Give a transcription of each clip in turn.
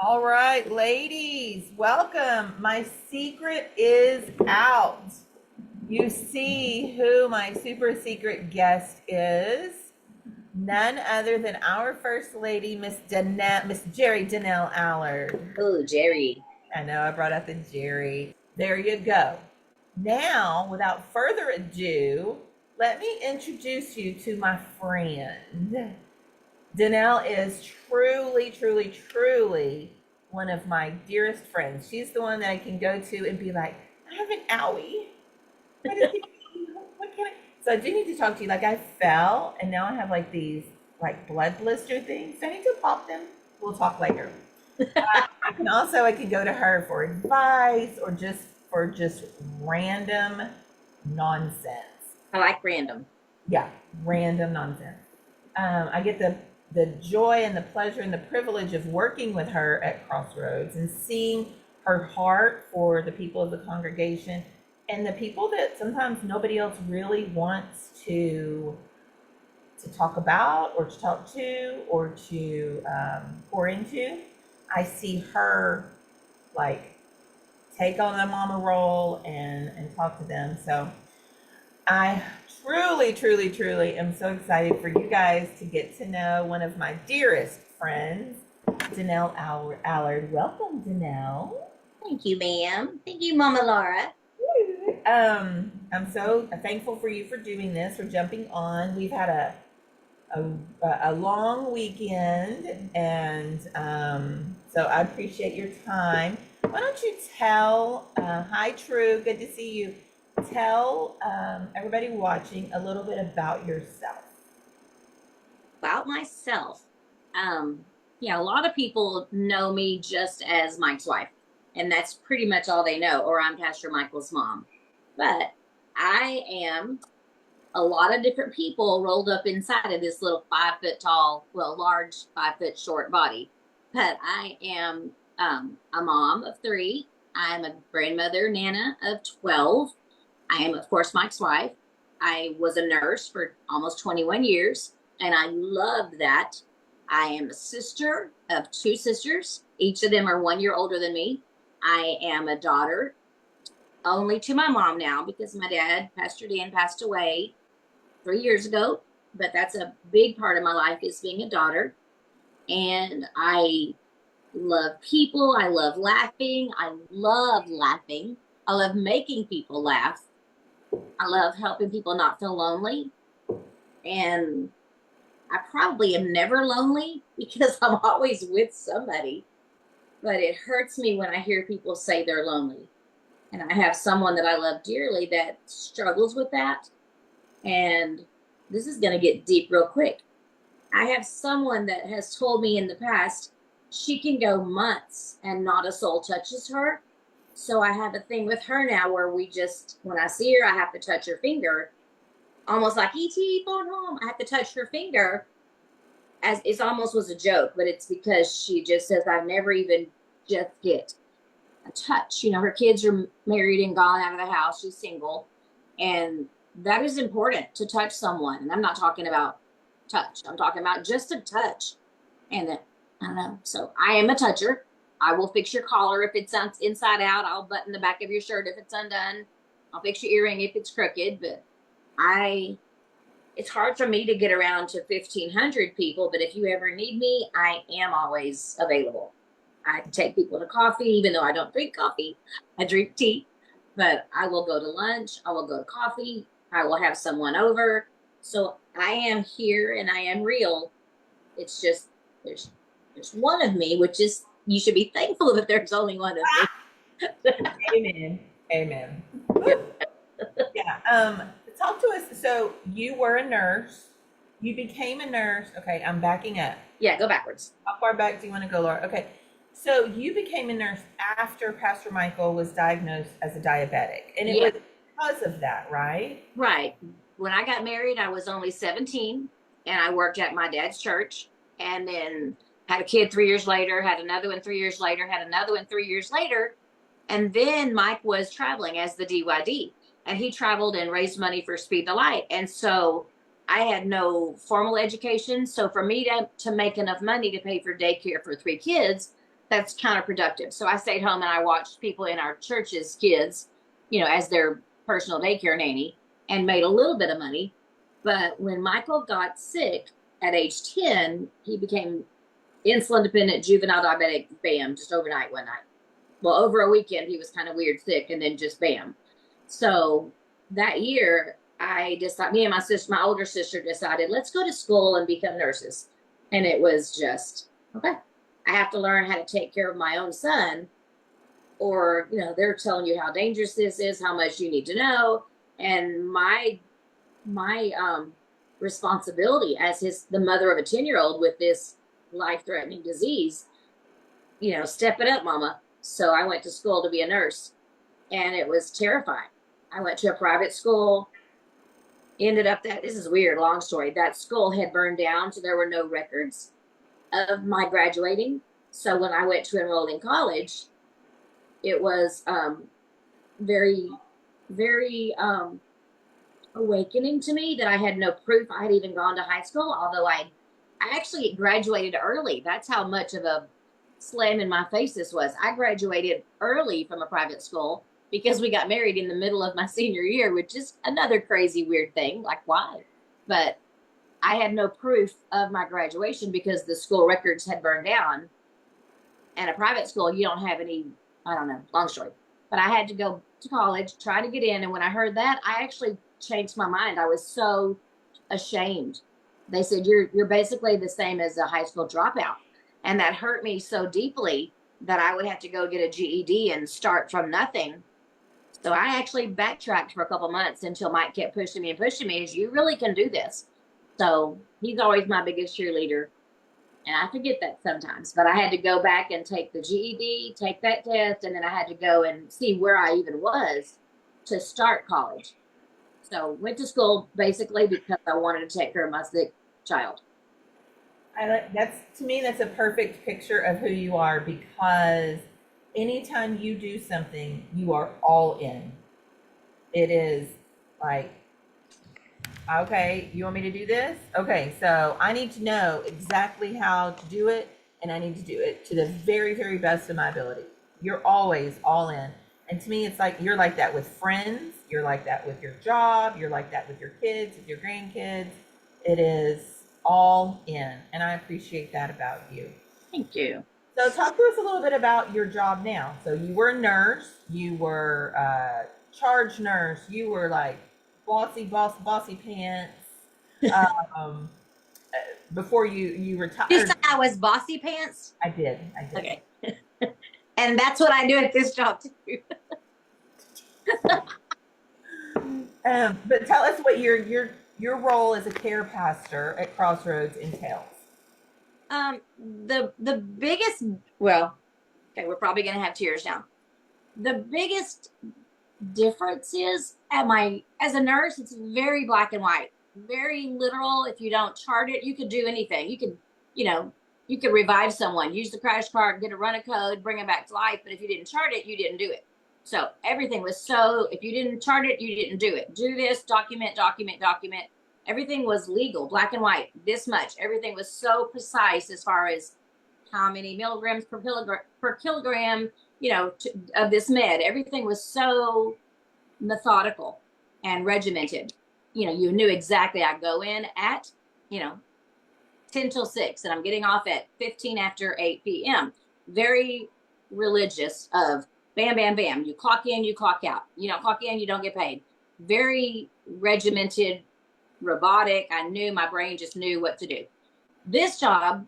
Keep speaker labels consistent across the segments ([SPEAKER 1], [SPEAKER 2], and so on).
[SPEAKER 1] All right, ladies, welcome. My secret is out. You see who my super secret guest is. None other than our first lady, Miss Jerry Danielle Allard.
[SPEAKER 2] Oh, Jerry.
[SPEAKER 1] I know I brought up the Jerry. There you go. Now, without further ado, let me introduce you to my friend. Danelle is truly, truly, truly one of my dearest friends. She's the one that I can go to and be like, I have an owie. What is it? What can I? So I do need to talk to you. Like I fell and now I have like these like blood blister things. So I need to pop them. We'll talk later. I can go to her for advice or just random nonsense.
[SPEAKER 2] I like random.
[SPEAKER 1] Yeah, random nonsense. I get the joy and the pleasure and the privilege of working with her at Crossroads and seeing her heart for the people of the congregation and the people that sometimes nobody else really wants to talk about or to talk to or to pour into. I see her like take on the mama role and talk to them. So I truly, truly, truly am so excited for you guys to get to know one of my dearest friends, Danielle Allard. Welcome, Danielle.
[SPEAKER 2] Thank you, ma'am. Thank you, Mama Laura.
[SPEAKER 1] I'm so thankful for you for doing this, for jumping on. We've had a long weekend, and so I appreciate your time. Why don't you tell, hi, True, good to see you. Tell everybody watching a little bit about yourself.
[SPEAKER 2] About myself. Yeah, a lot of people know me just as Mike's wife, and that's pretty much all they know, or I'm Pastor Michael's mom. But I am a lot of different people rolled up inside of this little 5 foot tall, well, large 5 foot short body. But I am a mom of three. I'm a grandmother, Nana of 12. I am, of course, Mike's wife. I was a nurse for almost 21 years, and I loved that. I am a sister of two sisters. Each of them are 1 year older than me. I am a daughter only to my mom now because my dad, Pastor Dan, passed away 3 years ago. But that's a big part of my life is being a daughter. And I love people. I love laughing. I love laughing. I love making people laugh. I love helping people not feel lonely. And I probably am never lonely because I'm always with somebody. But it hurts me when I hear people say they're lonely. And I have someone that I love dearly that struggles with that. And this is going to get deep real quick. I have someone that has told me in the past she can go months and not a soul touches her. So I have a thing with her now where we just, when I see her, I have to touch her finger, almost like E.T. phone home. I have to touch her finger as it almost was a joke, but it's because she just says, I've never even just get a touch. You know, her kids are married and gone out of the house. She's single. And that is important to touch someone. And I'm not talking about touch. I'm talking about just a touch. And I don't know. So I am a toucher. I will fix your collar if it's inside out. I'll button the back of your shirt if it's undone. I'll fix your earring if it's crooked. But it's hard for me to get around to 1,500 people. But if you ever need me, I am always available. I take people to coffee, even though I don't drink coffee. I drink tea. But I will go to lunch. I will go to coffee. I will have someone over. So I am here and I am real. It's just there's one of me, which is you should be thankful that there's only one of me.
[SPEAKER 1] Amen. Amen. Yeah. Talk to us. So you were a nurse. You became a nurse. Okay, I'm backing up.
[SPEAKER 2] Yeah, go backwards.
[SPEAKER 1] How far back do you want to go, Laura? Okay. So you became a nurse after Pastor Michael was diagnosed as a diabetic. And it was because of that, right?
[SPEAKER 2] Right. When I got married, I was only 17 and I worked at my dad's church and then had a kid 3 years later, had another one 3 years later, had another one 3 years later. And then Mike was traveling as the DYD and he traveled and raised money for Speed the Light. And so I had no formal education. So for me to make enough money to pay for daycare for three kids, that's counterproductive. So I stayed home and I watched people in our church's kids, as their personal daycare nanny, and made a little bit of money. But when Michael got sick at age 10, he became insulin dependent, juvenile diabetic, bam, just overnight one night. Well, over a weekend, he was kind of weird sick, and then just bam. So that year, I decided, me and my sister, my older sister decided, let's go to school and become nurses. And it was just, okay, I have to learn how to take care of my own son, or, they're telling you how dangerous this is, how much you need to know. And my responsibility as the mother of a 10-year-old with this life-threatening disease, step it up, mama. So I went to school to be a nurse, and it was terrifying. I went to a private school, ended up this is weird, long story. That school had burned down, so there were no records of my graduating. So when I went to enroll in college, it was very, very awakening to me that I had no proof I had even gone to high school, although I actually graduated early. That's how much of a slam in my face this was. I graduated early from a private school because we got married in the middle of my senior year, which is another crazy, weird thing. Like, why? But I had no proof of my graduation because the school records had burned down. And a private school, you don't have any, I don't know, long story. But I had to go to college, try to get in. And when I heard that, I actually changed my mind. I was so ashamed. They said, you're basically the same as a high school dropout. And that hurt me so deeply that I would have to go get a GED and start from nothing. So I actually backtracked for a couple months until Mike kept pushing me, as you really can do this. So he's always my biggest cheerleader. And I forget that sometimes, but I had to go back and take the GED, take that test, and then I had to go and see where I even was to start college. So went to school basically because I wanted to take care of my sick child.
[SPEAKER 1] To me, that's a perfect picture of who you are, because anytime you do something, you are all in. It is like, okay, you want me to do this? Okay, so I need to know exactly how to do it, and I need to do it to the very, very best of my ability. You're always all in. And to me, it's like you're like that with friends, you're like that with your job, you're like that with your kids, with your grandkids. It is all in, and I appreciate that about you.
[SPEAKER 2] Thank you.
[SPEAKER 1] So talk to us a little bit about your job now. So you were a nurse, you were a charge nurse, you were like bossy pants. Before you retired.
[SPEAKER 2] You said I was bossy pants?
[SPEAKER 1] I did.
[SPEAKER 2] Okay. And that's what I do at this job too.
[SPEAKER 1] But tell us what your role as a care pastor at Crossroads entails.
[SPEAKER 2] The biggest, well, okay, we're probably gonna have tears now. The biggest difference is as a nurse, it's very black and white, very literal. If you don't chart it, you could do anything. You could revive someone, use the crash cart, get a run of code, bring them back to life. But if you didn't chart it, you didn't do it. So everything was if you didn't chart it, you didn't do it. Do this, document. Everything was legal, black and white, this much. Everything was so precise as far as how many milligrams per kilogram, of this med. Everything was so methodical and regimented. You knew exactly. I go in at, 10 till 6, and I'm getting off at 15 after 8 p.m. Very religious of bam, bam, bam. You clock in, you clock out. You don't clock in, you don't get paid. Very regimented, robotic. My brain just knew what to do. This job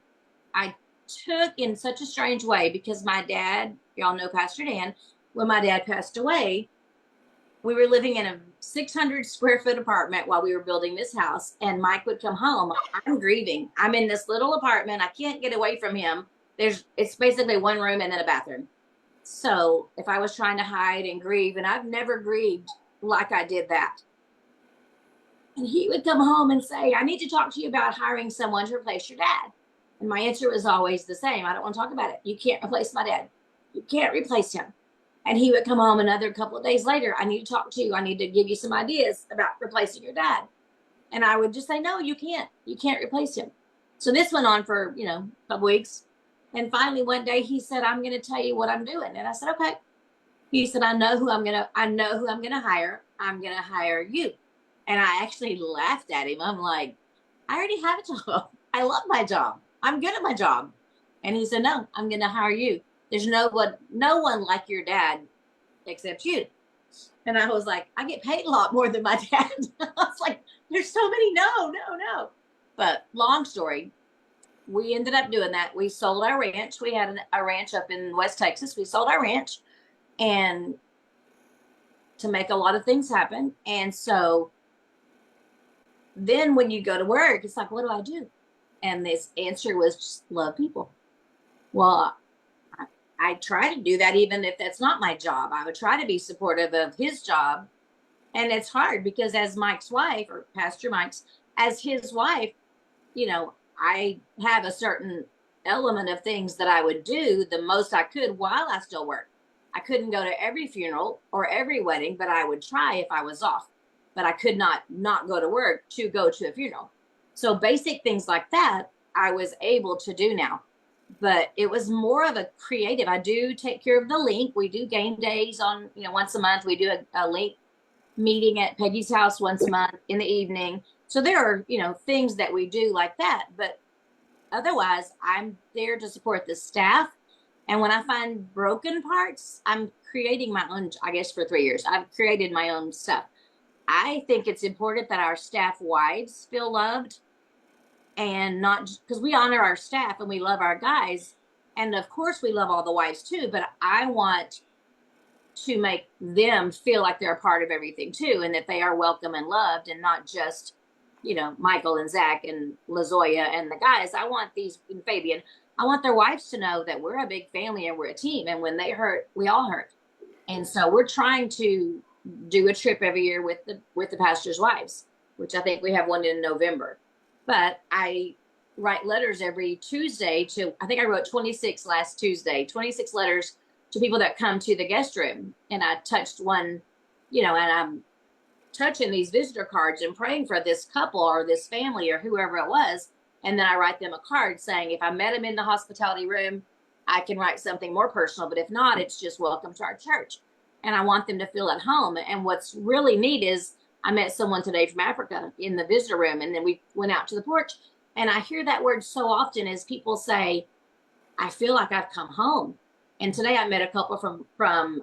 [SPEAKER 2] I took in such a strange way because my dad, y'all know Pastor Dan, when my dad passed away, we were living in a 600 square foot apartment while we were building this house, and Mike would come home. I'm grieving. I'm in this little apartment. I can't get away from him. It's basically one room and then a bathroom. So if I was trying to hide and grieve, and I've never grieved like I did that. And he would come home and say, I need to talk to you about hiring someone to replace your dad. And my answer was always the same. I don't want to talk about it. You can't replace my dad. You can't replace him. And he would come home another couple of days later. I need to talk to you. I need to give you some ideas about replacing your dad. And I would just say, no, you can't. You can't replace him. So this went on for, a couple weeks. And finally one day he said, I'm going to tell you what I'm doing. And I said, okay. He said, I know who I'm going to hire. I'm going to hire you. And I actually laughed at him. I'm like, I already have a job. I love my job. I'm good at my job. And he said, no, I'm going to hire you. There's no one like your dad except you. And I was like, I get paid a lot more than my dad. I was like, there's so many. No. But long story, we ended up doing that. We sold our ranch. We had a ranch up in West Texas. We sold our ranch and to make a lot of things happen. And so then when you go to work, it's like, what do I do? And this answer was just love people. Well, I try to do that, even if that's not my job. I would try to be supportive of his job. And it's hard because as Mike's wife, or Pastor Mike's, as his wife, you know, I have a certain element of things that I would do the most I could while I still work. I couldn't go to every funeral or every wedding, but I would try if I was off. But I could not go to work to go to a funeral. So basic things like that, I was able to do now. But it was more of a creative. I do take care of the link. We do game days on, once a month. We do a link meeting at Peggy's house once a month in the evening. So there are, things that we do like that. But otherwise, I'm there to support the staff. And when I find broken parts, I'm creating my own, I guess for 3 years, I've created my own stuff. I think it's important that our staff wives feel loved, and not because we honor our staff and we love our guys. And of course we love all the wives too, but I want to make them feel like they're a part of everything too, and that they are welcome and loved, and not just, Michael and Zach and LaZoya and the guys. I want these, and Fabian, I want their wives to know that we're a big family and we're a team. And when they hurt, we all hurt. And so we're trying to do a trip every year with the pastor's wives, which I think we have one in November. But I write letters every Tuesday I think I wrote 26 last Tuesday, 26 letters to people that come to the guest room. And I touched one, and I'm touching these visitor cards and praying for this couple or this family or whoever it was. And then I write them a card saying, if I met them in the hospitality room, I can write something more personal. But if not, it's just welcome to our church. And I want them to feel at home. And what's really neat is I met someone today from Africa in the visitor room, and then we went out to the porch. And I hear that word so often as people say, I feel like I've come home. And today I met a couple from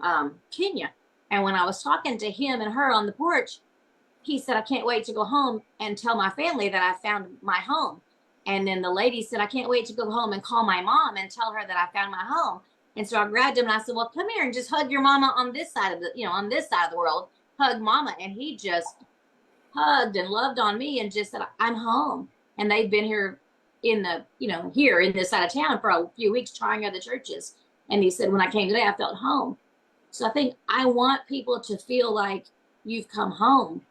[SPEAKER 2] Kenya. And when I was talking to him and her on the porch, he said, I can't wait to go home and tell my family that I found my home. And then the lady said, I can't wait to go home and call my mom and tell her that I found my home. And so I grabbed him and I said, well, come here and just hug your mama on this side of on this side of the world. Hug mama. And he just hugged and loved on me and just said, I'm home. And they've been here in the, here in this side of town for a few weeks trying other churches. And he said, when I came today, I felt home. So I think I want people to feel like you've come home.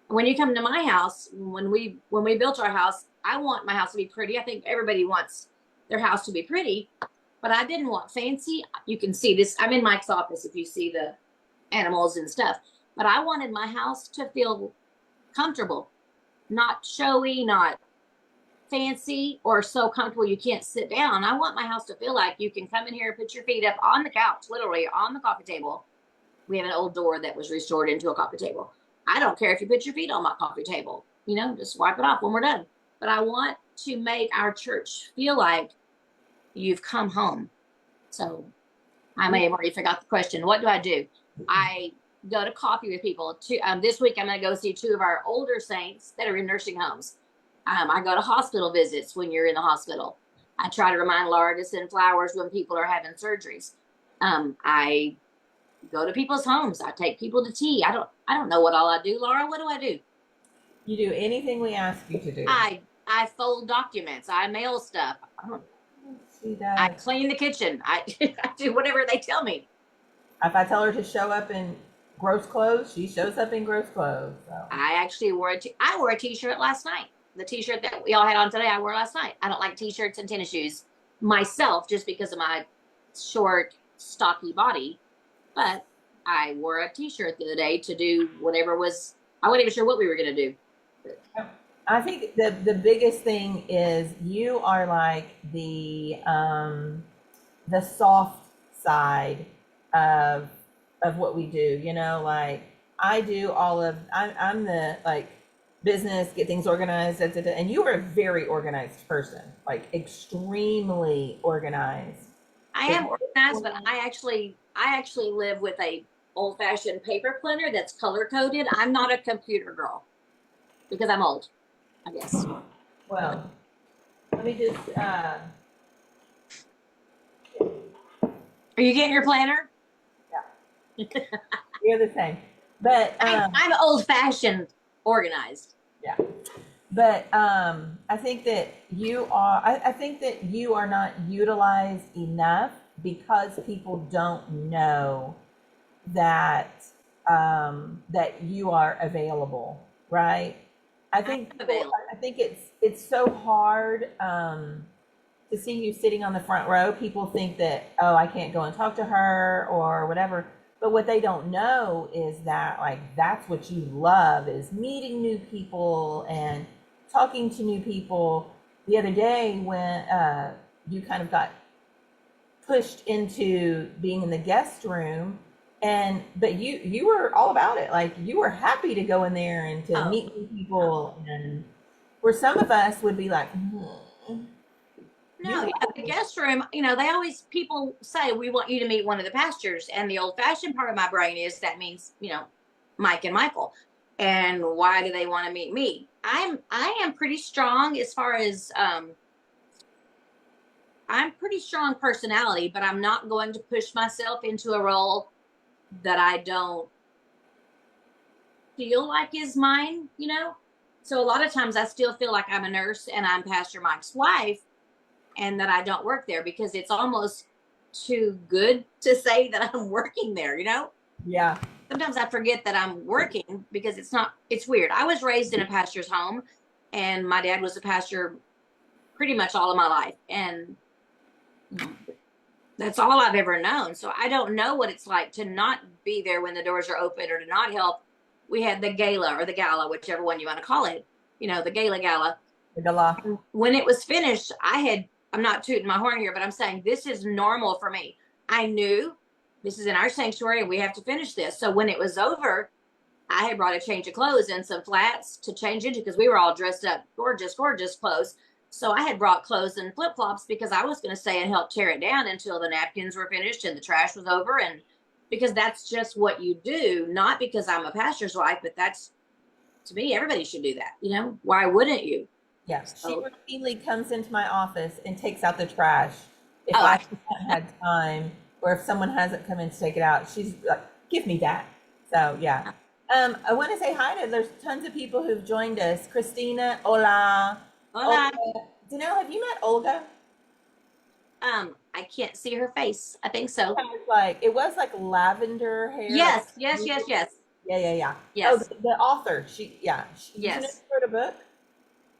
[SPEAKER 2] When you come to my house, when we built our house, I want my house to be pretty. I think everybody wants their house to be pretty, but I didn't want fancy. You can see this. I'm in Mike's office if you see the animals and stuff. But I wanted my house to feel comfortable, not showy, not fancy, or so comfortable you can't sit down. I want my house to feel like you can come in here, put your feet up on the couch, literally on the coffee table. We have an old door that was restored into a coffee table. I don't care if you put your feet on my coffee table, just wipe it off when we're done. But I want to make our church feel like you've come home. So I may have already forgot the question. What do I do? I go to coffee with people. This week, I'm going to go see 2 of our older saints that are in nursing homes. I go to hospital visits when you're in the hospital. I try to remind Laura to send flowers when people are having surgeries. I go to people's homes. I take people to tea. I don't know what all I do. Laura, what do I do?
[SPEAKER 1] You do anything we ask you to do.
[SPEAKER 2] I fold documents. I mail stuff.
[SPEAKER 1] See that.
[SPEAKER 2] I clean the kitchen. I do whatever they tell me.
[SPEAKER 1] If I tell her to show up in gross clothes, she shows up in gross clothes. So.
[SPEAKER 2] I actually wore a t-shirt last night. The t-shirt that we all had on today, I wore last night. I don't like t-shirts and tennis shoes myself just because of my short, stocky body. But I wore a t-shirt the other day to do whatever was, I wasn't even sure what we were going to do.
[SPEAKER 1] I think the biggest thing is you are like the the soft side of what we do. You know, like I do I'm the like business, get things organized, da, da, da, and you are a very organized person, like extremely organized.
[SPEAKER 2] I
[SPEAKER 1] But
[SPEAKER 2] am organized, but I actually live with a old fashioned paper planner that's color coded. I'm not a computer girl because I'm old, I guess.
[SPEAKER 1] well, let me just
[SPEAKER 2] Are you getting your planner?
[SPEAKER 1] yeah, you're the same. But
[SPEAKER 2] I'm old fashioned organized.
[SPEAKER 1] yeah. But I think that I think that you are not utilized enough because people don't know that that you are available, right?
[SPEAKER 2] Available.
[SPEAKER 1] I think it's so hard to see you sitting on the front row. People think that, oh, I can't go and talk to her or whatever. But what they don't know is that like that's what you love is meeting new people and talking to new people. The other day when you kind of got pushed into being in the guest room, and but you were all about it, like you were happy to go in there and to
[SPEAKER 2] Oh,
[SPEAKER 1] meet new people, and where some of us would be like,
[SPEAKER 2] no,
[SPEAKER 1] you
[SPEAKER 2] yeah, the guest room, they always, people say, we want you to meet one of the pastors. And the old fashioned part of my brain is that means, Mike and Michael. And why do they want to meet me? I am pretty strong as far as, I'm pretty strong personality, but I'm not going to push myself into a role that I don't feel like is mine. So a lot of times I still feel like I'm a nurse and I'm Pastor Mike's wife and that I don't work there because it's almost too good to say that I'm working there.
[SPEAKER 1] yeah.
[SPEAKER 2] Sometimes I forget that I'm working because it's weird. I was raised in a pastor's home and my dad was a pastor pretty much all of my life. And that's all I've ever known. So I don't know what it's like to not be there when the doors are open or to not help. We had the gala or the gala, whichever one you want to call it, the gala.
[SPEAKER 1] The law.
[SPEAKER 2] When it was finished, I'm not tooting my horn here, but I'm saying this is normal for me. I knew this is in our sanctuary and we have to finish this. So when it was over, I had brought a change of clothes and some flats to change into because we were all dressed up, gorgeous, gorgeous clothes. So I had brought clothes and flip flops because I was going to stay and help tear it down until the napkins were finished and the trash was over. And because that's just what you do, not because I'm a pastor's wife, but that's, to me, everybody should do that. Why wouldn't you?
[SPEAKER 1] Yeah, she
[SPEAKER 2] So,
[SPEAKER 1] routinely comes into my office and takes out the trash if
[SPEAKER 2] oh,
[SPEAKER 1] I haven't had time, or if someone hasn't come in to take it out. She's like, "Give me that." So yeah. I want to say hi to. There's tons of people who've joined us. Christina, hola.
[SPEAKER 2] hola.
[SPEAKER 1] Olga. Danelle, have you met Olga?
[SPEAKER 2] I can't see her face. I think so.
[SPEAKER 1] It was like lavender hair.
[SPEAKER 2] Yes,
[SPEAKER 1] Like,
[SPEAKER 2] yes, yes, yes,
[SPEAKER 1] yeah. Oh,
[SPEAKER 2] yes,
[SPEAKER 1] the author. Did you know
[SPEAKER 2] yes,
[SPEAKER 1] she wrote a book?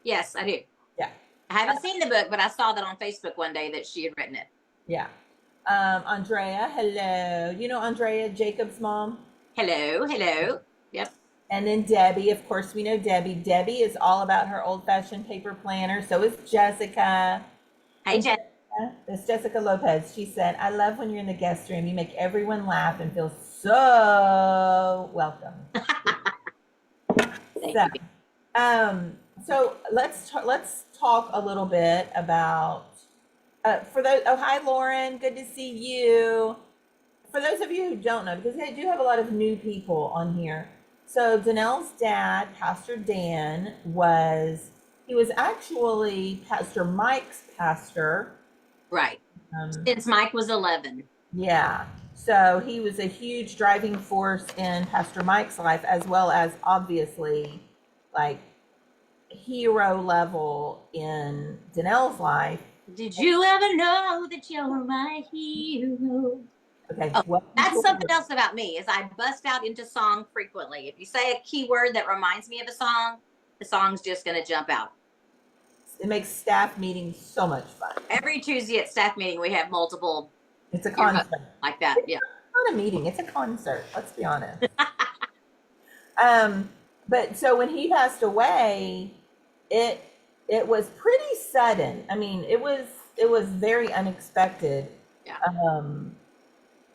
[SPEAKER 2] yes, I do.
[SPEAKER 1] Yeah.
[SPEAKER 2] I haven't seen the book, but I saw that on Facebook one day that she had written it.
[SPEAKER 1] Yeah. Andrea, hello. You know Andrea, Jacob's mom?
[SPEAKER 2] Hello, hello. Yep.
[SPEAKER 1] And then Debbie, of course, we know Debbie. Debbie is all about her old fashioned paper planner. So is Jessica.
[SPEAKER 2] Hey,
[SPEAKER 1] And
[SPEAKER 2] Jen.
[SPEAKER 1] It's Jessica Lopez. She said, I love when you're in the guest room. You make everyone laugh and feel so welcome.
[SPEAKER 2] Thank
[SPEAKER 1] So,
[SPEAKER 2] you.
[SPEAKER 1] so let's talk a little bit about for those. Oh, hi, Lauren. Good to see you. For those of you who don't know, because I do have a lot of new people on here. So Danelle's dad, Pastor Dan, he was actually Pastor Mike's pastor.
[SPEAKER 2] Right. Since Mike was 11.
[SPEAKER 1] Yeah. So he was a huge driving force in Pastor Mike's life, as well as obviously like hero level in Danelle's life.
[SPEAKER 2] Did you ever know that you're my hero?
[SPEAKER 1] Okay.
[SPEAKER 2] Oh, that's something else about me is I bust out into song frequently. If you say a keyword that reminds me of a song, the song's just going to jump out.
[SPEAKER 1] It makes staff meetings so much fun.
[SPEAKER 2] Every Tuesday at staff meeting, we have multiple.
[SPEAKER 1] It's a concert
[SPEAKER 2] like that. Yeah.
[SPEAKER 1] It's not a meeting. It's a concert. Let's be honest. But so when he passed away, it was pretty sudden. I mean, it was very unexpected.
[SPEAKER 2] Yeah.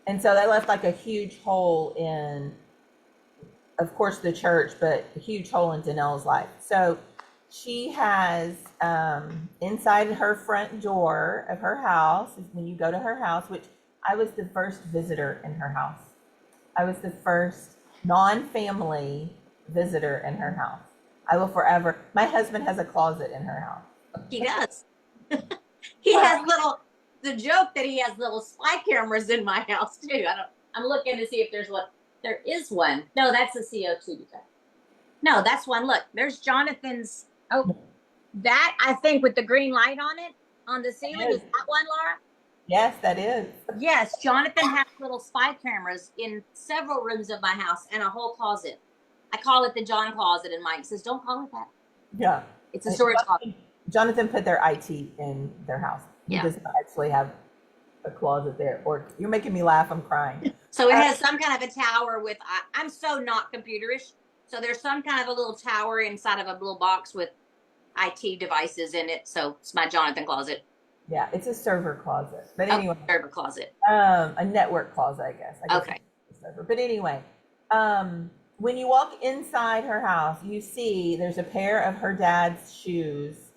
[SPEAKER 1] And so that left like a huge hole in, of course, the church, but a huge hole in Danelle's life. So she has inside her front door of her house, when you go to her house, which I was the first visitor in her house. I was the first non-family visitor in her house. I will forever. My husband has a closet in her house.
[SPEAKER 2] He does. He has little, the joke that he has little spy cameras in my house too. I'm looking to see if there's one. There is one. No, that's a CO2 detector. No, that's one. Look, there's Jonathan's. Oh, that I think with the green light on it on the ceiling. Is that one, Laura?
[SPEAKER 1] Yes, that is.
[SPEAKER 2] Yes, Jonathan has little spy cameras in several rooms of my house and a whole closet. I call it the John closet, and Mike says, "Don't call it that."
[SPEAKER 1] Yeah.
[SPEAKER 2] It's a storage closet.
[SPEAKER 1] Jonathan put their IT in their house. He
[SPEAKER 2] Yeah.
[SPEAKER 1] doesn't actually have a closet there. Or you're making me laugh. I'm crying.
[SPEAKER 2] So it has some kind of a tower with. I'm so not computerish. So there's some kind of a little tower inside of a little box with IT devices in it. So it's my Jonathan closet.
[SPEAKER 1] Yeah, it's a server closet. But anyway,
[SPEAKER 2] server closet.
[SPEAKER 1] A network closet, I guess.
[SPEAKER 2] Okay.
[SPEAKER 1] It's a server. But anyway, when you walk inside her house, you see there's a pair of her dad's shoes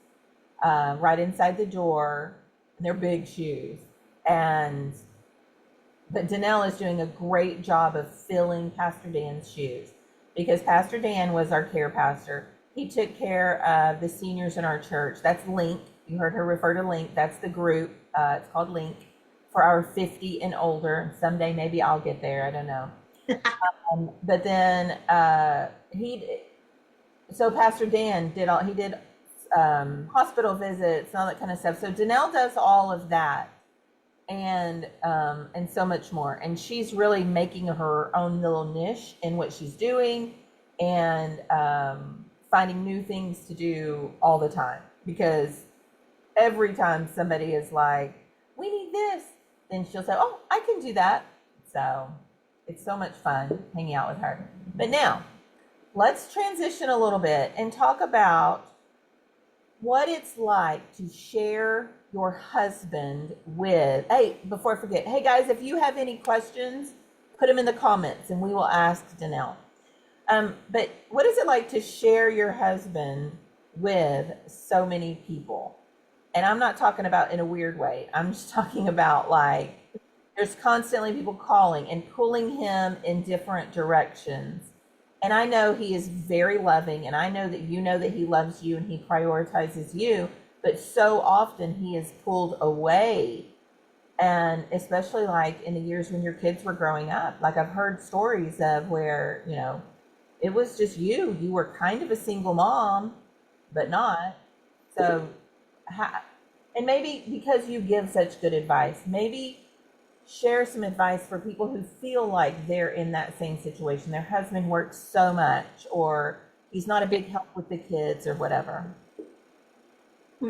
[SPEAKER 1] right inside the door. And they're big shoes. But Danielle is doing a great job of filling Pastor Dan's shoes, because Pastor Dan was our care pastor. He took care of the seniors in our church. That's Link. You heard her refer to Link. That's the group. It's called Link for our 50 and older. Someday maybe I'll get there. I don't know. But then so Pastor Dan did hospital visits and all that kind of stuff. So Danielle does all of that and so much more. And she's really making her own little niche in what she's doing and finding new things to do all the time, because every time somebody is like, we need this, then she'll say, oh, I can do that. So it's so much fun hanging out with her. But now let's transition a little bit and talk about what it's like to share your husband with. Hey, before I forget, hey guys, if you have any questions, put them in the comments and we will ask Danielle. But what is it like to share your husband with so many people? And I'm not talking about in a weird way. I'm just talking about like there's constantly people calling and pulling him in different directions. And I know he is very loving, and I know that you know that he loves you and he prioritizes you, but so often he is pulled away. And especially like in the years when your kids were growing up, like I've heard stories of where, it was just you were kind of a single mom, but not. So, and maybe because you give such good advice, maybe share some advice for people who feel like they're in that same situation. Their husband works so much, or he's not a big help with the kids or whatever.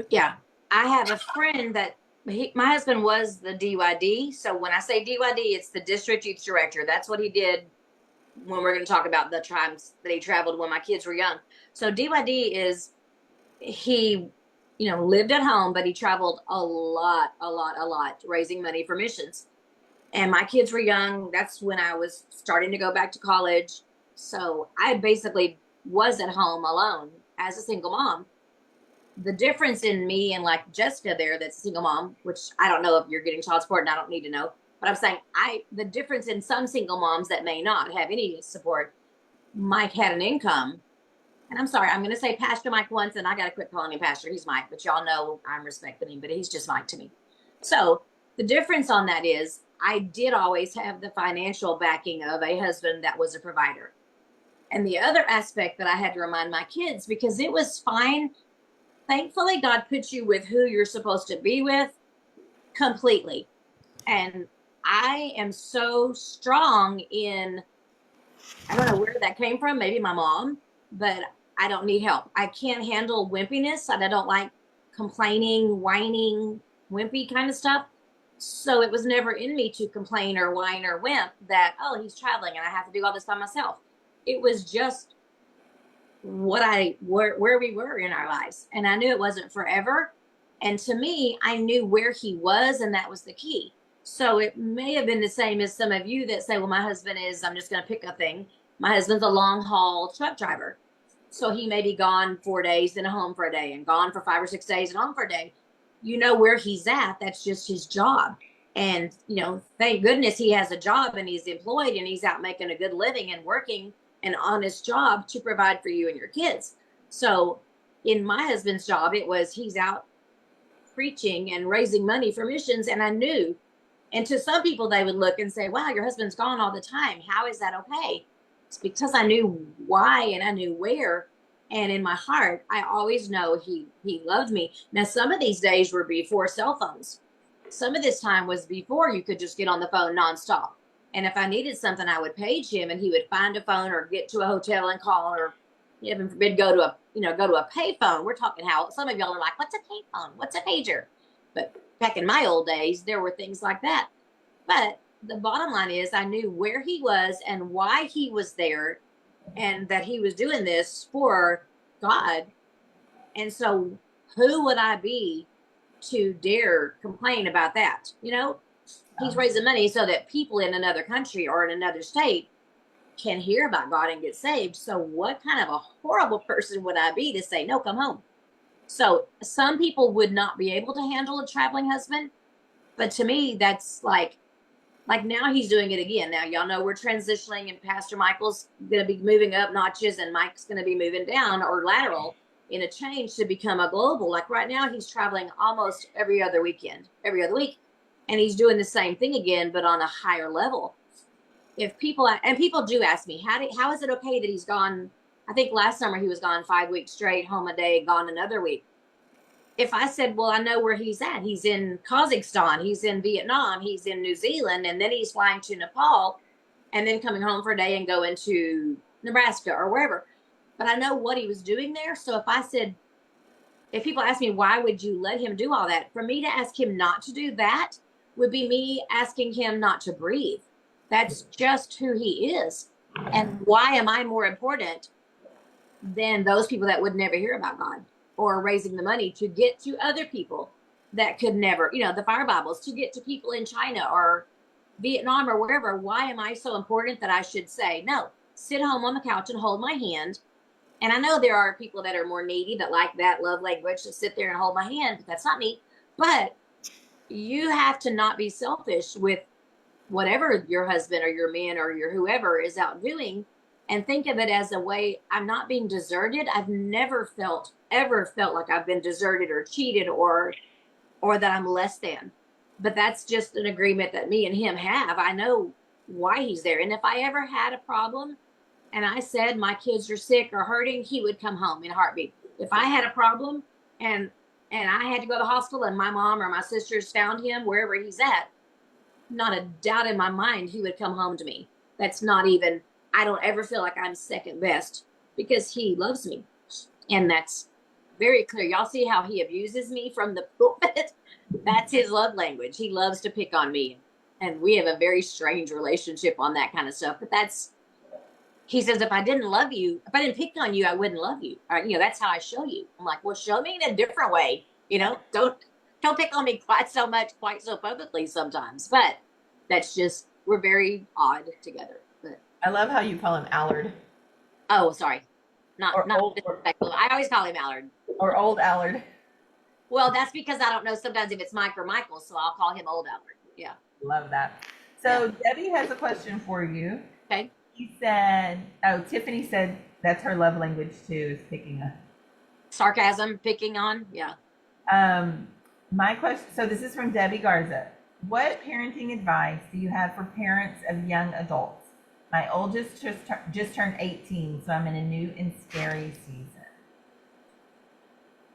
[SPEAKER 2] Yeah. I have a friend that my husband was the DYD. So when I say DYD, it's the district youth director. That's what he did when we're going to talk about the times that he traveled when my kids were young. So DYD is, he, lived at home, but he traveled a lot, raising money for missions. And my kids were young. That's when I was starting to go back to college. So I basically was at home alone as a single mom. The difference in me and like Jessica there, that's a single mom, which I don't know if you're getting child support and I don't need to know, but I'm saying the difference in some single moms that may not have any support, Mike had an income. And I'm sorry, I'm going to say Pastor Mike once, and I got to quit calling him Pastor. He's Mike, but y'all know I'm respecting him, but he's just Mike to me. So the difference on that is I did always have the financial backing of a husband that was a provider. And the other aspect that I had to remind my kids, because it was fine. Thankfully, God puts you with who you're supposed to be with completely. And I am so strong in, I don't know where that came from, maybe my mom, but I don't need help. I can't handle wimpiness, and I don't like complaining, whining, wimpy kind of stuff. So it was never in me to complain or whine or wimp that, oh, he's traveling and I have to do all this by myself. It was just where we were in our lives. And I knew it wasn't forever. And to me, I knew where he was, and that was the key. So it may have been the same as some of you that say, well, my husband is, I'm just going to pick a thing. My husband's a long haul truck driver. So he may be gone 4 days, then home for a day, and gone for 5 or 6 days and home for a day. You know where he's at. That's just his job. And, thank goodness he has a job and he's employed and he's out making a good living and working an honest job to provide for you and your kids. So in my husband's job, it was he's out preaching and raising money for missions. And I knew, and to some people, they would look and say, wow, your husband's gone all the time. How is that okay? It's because I knew why and I knew where. And in my heart, I always know he loved me. Now, some of these days were before cell phones. Some of this time was before you could just get on the phone nonstop. And if I needed something, I would page him and he would find a phone or get to a hotel and call, or heaven forbid, go to a pay phone. We're talking how some of y'all are like, what's a pay phone? What's a pager? But back in my old days, there were things like that. But the bottom line is I knew where he was and why he was there, and that he was doing this for God. And so who would I be to dare complain about that? He's raising money so that people in another country or in another state can hear about God and get saved. So what kind of a horrible person would I be to say, no, come home? So some people would not be able to handle a traveling husband. But to me, that's like now he's doing it again. Now, y'all know we're transitioning and Pastor Michael's going to be moving up notches and Mike's going to be moving down or lateral in a change to become a global. Like right now, he's traveling almost every other week. And he's doing the same thing again, but on a higher level. If people do ask me, how is it okay that he's gone? I think last summer he was gone 5 weeks straight, home a day, gone another week. If I said, well, I know where he's at. He's in Kazakhstan, he's in Vietnam, he's in New Zealand, and then he's flying to Nepal and then coming home for a day and going to Nebraska or wherever. But I know what he was doing there. So if people ask me, why would you let him do all that? For me to ask him not to do that would be me asking him not to breathe. That's just who he is. And why am I more important than those people that would never hear about God, or raising the money to get to other people that could never, the fire Bibles, to get to people in China or Vietnam or wherever? Why am I so important that I should say, no, sit home on the couch and hold my hand? And I know there are people that are more needy that like that love language to sit there and hold my hand, but that's not me. But you have to not be selfish with whatever your husband or your man or your whoever is out doing, and think of it as a way, I'm not being deserted. I've never ever felt like I've been deserted or cheated or that I'm less than. But that's just an agreement that me and him have. I know why he's there. And if I ever had a problem and I said my kids are sick or hurting, he would come home in a heartbeat. If I had a problem and I had to go to the hospital and my mom or my sisters found him wherever he's at, not a doubt in my mind he would come home to me. That's not even, I don't ever feel like I'm second best, because he loves me. And that's very clear. Y'all see how he abuses me from the pulpit? That's his love language. He loves to pick on me. And we have a very strange relationship on that kind of stuff. But he says, if I didn't pick on you, I wouldn't love you. Or, that's how I show you. I'm like, well, show me in a different way. Don't pick on me quite so much, quite so publicly sometimes. But that's just, we're very odd together. But
[SPEAKER 1] I love how you call him Allard.
[SPEAKER 2] Oh, sorry. Not
[SPEAKER 1] Old,
[SPEAKER 2] disrespectful. I always call him Allard.
[SPEAKER 1] Or Old Allard.
[SPEAKER 2] Well, that's because I don't know sometimes if it's Mike or Michael, so I'll call him Old Allard. Yeah.
[SPEAKER 1] Love that. So Debbie has a question for you.
[SPEAKER 2] Okay.
[SPEAKER 1] Tiffany said that's her love language too, is picking up.
[SPEAKER 2] Sarcasm, picking on. Yeah.
[SPEAKER 1] My question, so this is from Debbie Garza. What parenting advice do you have for parents of young adults? My oldest just turned 18, so I'm in a new and scary season.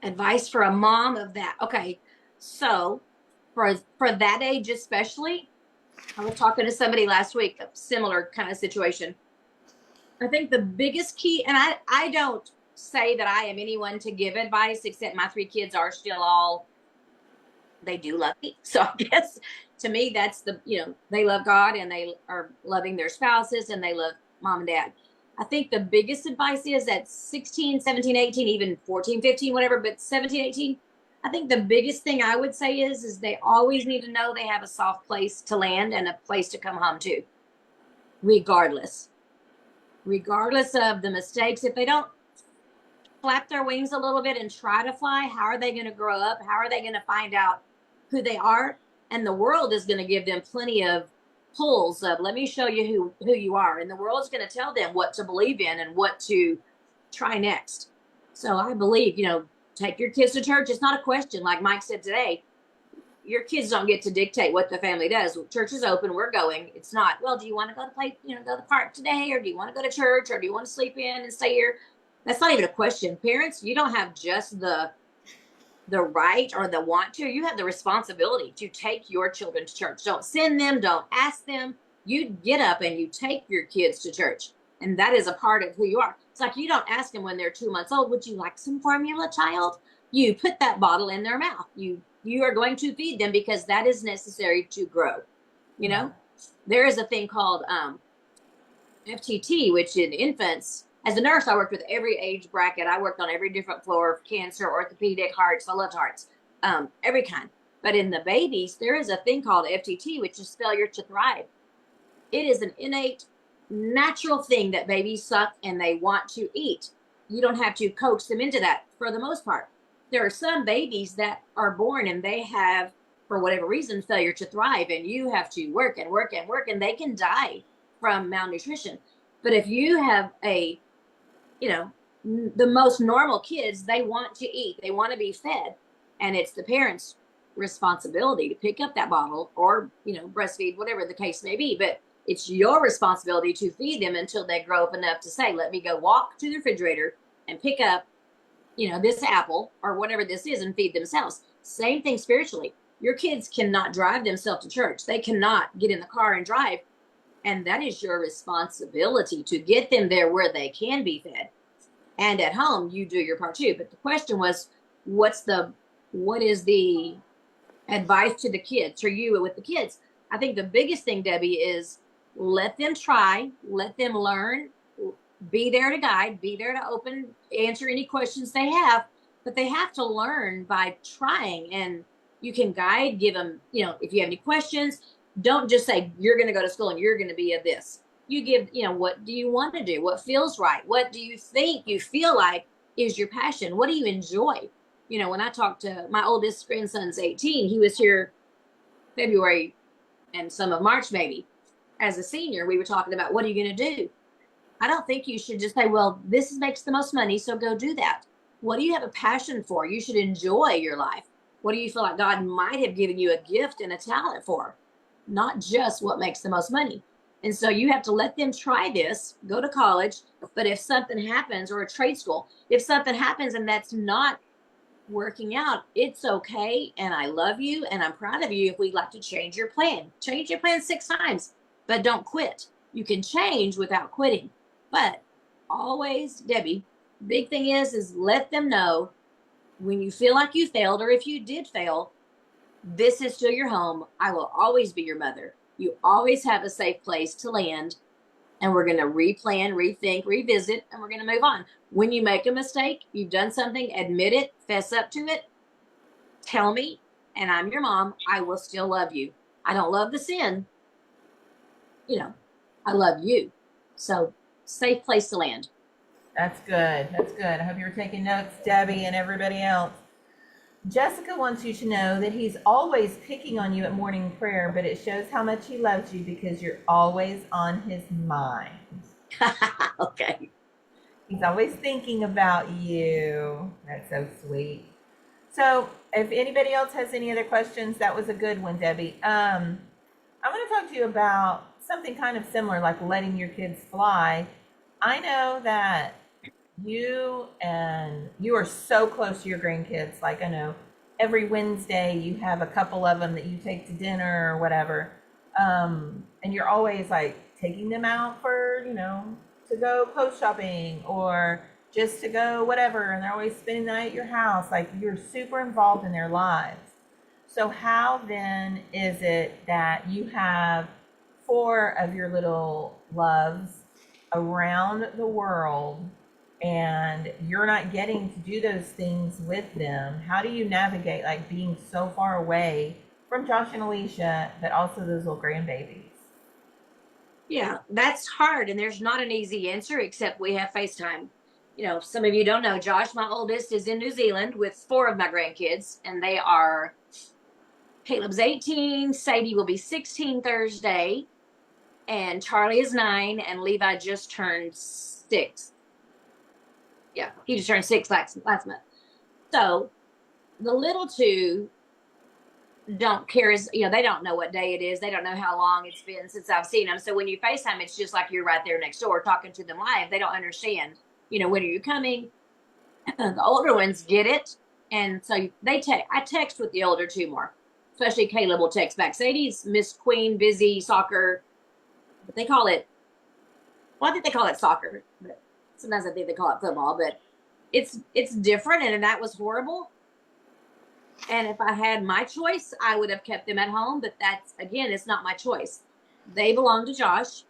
[SPEAKER 2] Advice for a mom of that. Okay. So for that age especially, I was talking to somebody last week, a similar kind of situation. I think the biggest key, and I don't say that I am anyone to give advice, except my 3 kids are still they do love me. So I guess to me, that's they love God and they are loving their spouses and they love mom and dad. I think the biggest advice is at 16, 17, 18, even 14, 15, whatever, but 17, 18, I think the biggest thing I would say is they always need to know they have a soft place to land and a place to come home to, regardless. Regardless of the mistakes, if they don't flap their wings a little bit and try to fly, how are they going to grow up? How are they going to find out who they are? And the world is going to give them plenty of pulls of, let me show you who you are. And the world is going to tell them what to believe in and what to try next. So I believe, take your kids to church. It's not a question. Like Mike said today, your kids don't get to dictate what the family does. Church is open. We're going. It's not, well, do you want to go to go to the park today? Or do you want to go to church? Or do you want to sleep in and stay here? That's not even a question. Parents, you don't have just the right or the want to. You have the responsibility to take your children to church. Don't send them. Don't ask them. You get up and you take your kids to church. And that is a part of who you are. It's like you don't ask them when they're 2 months old, would you like some formula, child? You put that bottle in their mouth. You are going to feed them because that is necessary to grow. There is a thing called FTT, which in infants, as a nurse, I worked with every age bracket. I worked on every different floor of cancer, orthopedic, hearts. I loved hearts, every kind. But in the babies, there is a thing called FTT, which is failure to thrive. It is an innate, natural thing that babies suck and they want to eat. You don't have to coax them into that for the most part. There are some babies that are born and they have, for whatever reason, failure to thrive, and you have to work and work and work, and they can die from malnutrition. But if you have the most normal kids, they want to eat, they want to be fed, and it's the parents' responsibility to pick up that bottle or, breastfeed, whatever the case may be. But it's your responsibility to feed them until they grow up enough to say, let me go walk to the refrigerator and pick up this apple or whatever this is and feed themselves. Same thing spiritually. Your kids cannot drive themselves to church. They cannot get in the car and drive. And that is your responsibility to get them there where they can be fed. And at home, you do your part too. But the question was, what is the advice to the kids, or you with the kids? I think the biggest thing, Debbie, is let them try, let them learn, be there to guide, be there to answer any questions they have, but they have to learn by trying. And you can guide, give them, if you have any questions, don't just say, you're going to go to school and you're going to be a this. You give, what do you want to do? What feels right? What do you think you feel like is your passion? What do you enjoy? When I talked to my oldest grandson's 18, he was here February and some of March, maybe. As a senior, we were talking about, what are you going to do? I don't think you should just say, well, this makes the most money, so go do that. What do you have a passion for? You should enjoy your life. What do you feel like God might have given you a gift and a talent for? Not just what makes the most money. And so you have to let them try this, go to college. But if something happens, or a trade school, if something happens and that's not working out, it's okay. And I love you and I'm proud of you if we'd like to change your plan. Change your plan 6 times, but don't quit. You can change without quitting. But always, Debbie, big thing is let them know when you feel like you failed, or if you did fail, this is still your home. I will always be your mother. You always have a safe place to land, and we're going to replan, rethink, revisit, and we're going to move on. When you make a mistake, you've done something, admit it, fess up to it, tell me, and I'm your mom. I will still love you. I don't love the sin. I love you. So safe place to land.
[SPEAKER 1] That's good. That's good. I hope you were taking notes, Debbie and everybody else. Jessica wants you to know that he's always picking on you at morning prayer, but it shows how much he loves you because you're always on his mind.
[SPEAKER 2] Okay.
[SPEAKER 1] He's always thinking about you. That's so sweet. So if anybody else has any other questions, that was a good one, Debbie. I'm going to talk to you about something kind of similar, like letting your kids fly. I know that you are so close to your grandkids. Like, I know every Wednesday you have a couple of them that you take to dinner or whatever. And you're always like taking them out for, to go post shopping or just to go whatever. And they're always spending the night at your house. Like, you're super involved in their lives. So how then is it that you have 4 of your little loves around the world and you're not getting to do those things with them. How do you navigate like being so far away from Josh and Alicia, but also those little grandbabies?
[SPEAKER 2] Yeah, that's hard, and there's not an easy answer except we have FaceTime. Some of you don't know, Josh, my oldest, is in New Zealand with four of my grandkids, and they are Caleb's 18, Sadie will be 16 Thursday, and Charlie is 9, and Levi just turned 6. Yeah, he just turned 6 last month. So the little two don't care, they don't know what day it is. They don't know how long it's been since I've seen them. So when you FaceTime, it's just like you're right there next door talking to them live. They don't understand, when are you coming? The older ones get it. And so I text with the older two more, especially Caleb will text back. Sadie's Miss Queen, busy soccer, but they call it, well, I think they call it soccer, but sometimes I think they call it football, but it's different. And that was horrible. And if I had my choice, I would have kept them at home. But that's, again, it's not my choice. They belong to Josh